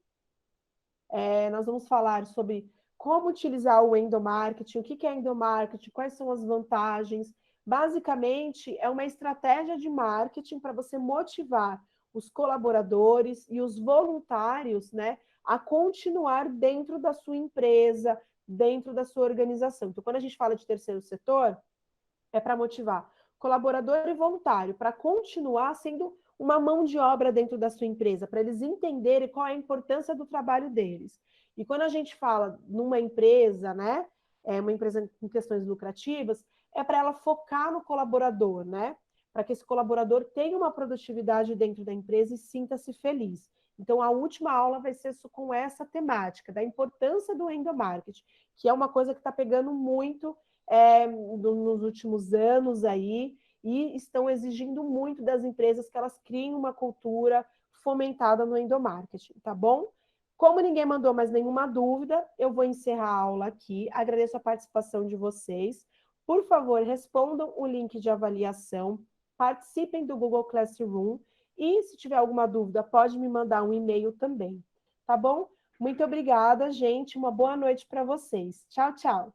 Nós vamos falar sobre como utilizar o endomarketing, o que é endomarketing, quais são as vantagens. Basicamente, é uma estratégia de marketing para você motivar os colaboradores e os voluntários, né, a continuar dentro da sua empresa, dentro da sua organização. Então, quando a gente fala de terceiro setor, é para motivar colaborador e voluntário, para continuar sendo uma mão de obra dentro da sua empresa, para eles entenderem qual é a importância do trabalho deles. E quando a gente fala numa empresa, né, uma empresa com questões lucrativas, é para ela focar no colaborador, né, para que esse colaborador tenha uma produtividade dentro da empresa e sinta-se feliz. Então, a última aula vai ser com essa temática, da importância do endomarketing, que é uma coisa que está pegando muito nos últimos anos aí, e estão exigindo muito das empresas que elas criem uma cultura fomentada no endomarketing, tá bom? Como ninguém mandou mais nenhuma dúvida, eu vou encerrar a aula aqui. Agradeço a participação de vocês. Por favor, respondam o link de avaliação, participem do Google Classroom e, se tiver alguma dúvida, pode me mandar um e-mail também, tá bom? Muito obrigada, gente. Uma boa noite para vocês. Tchau, tchau.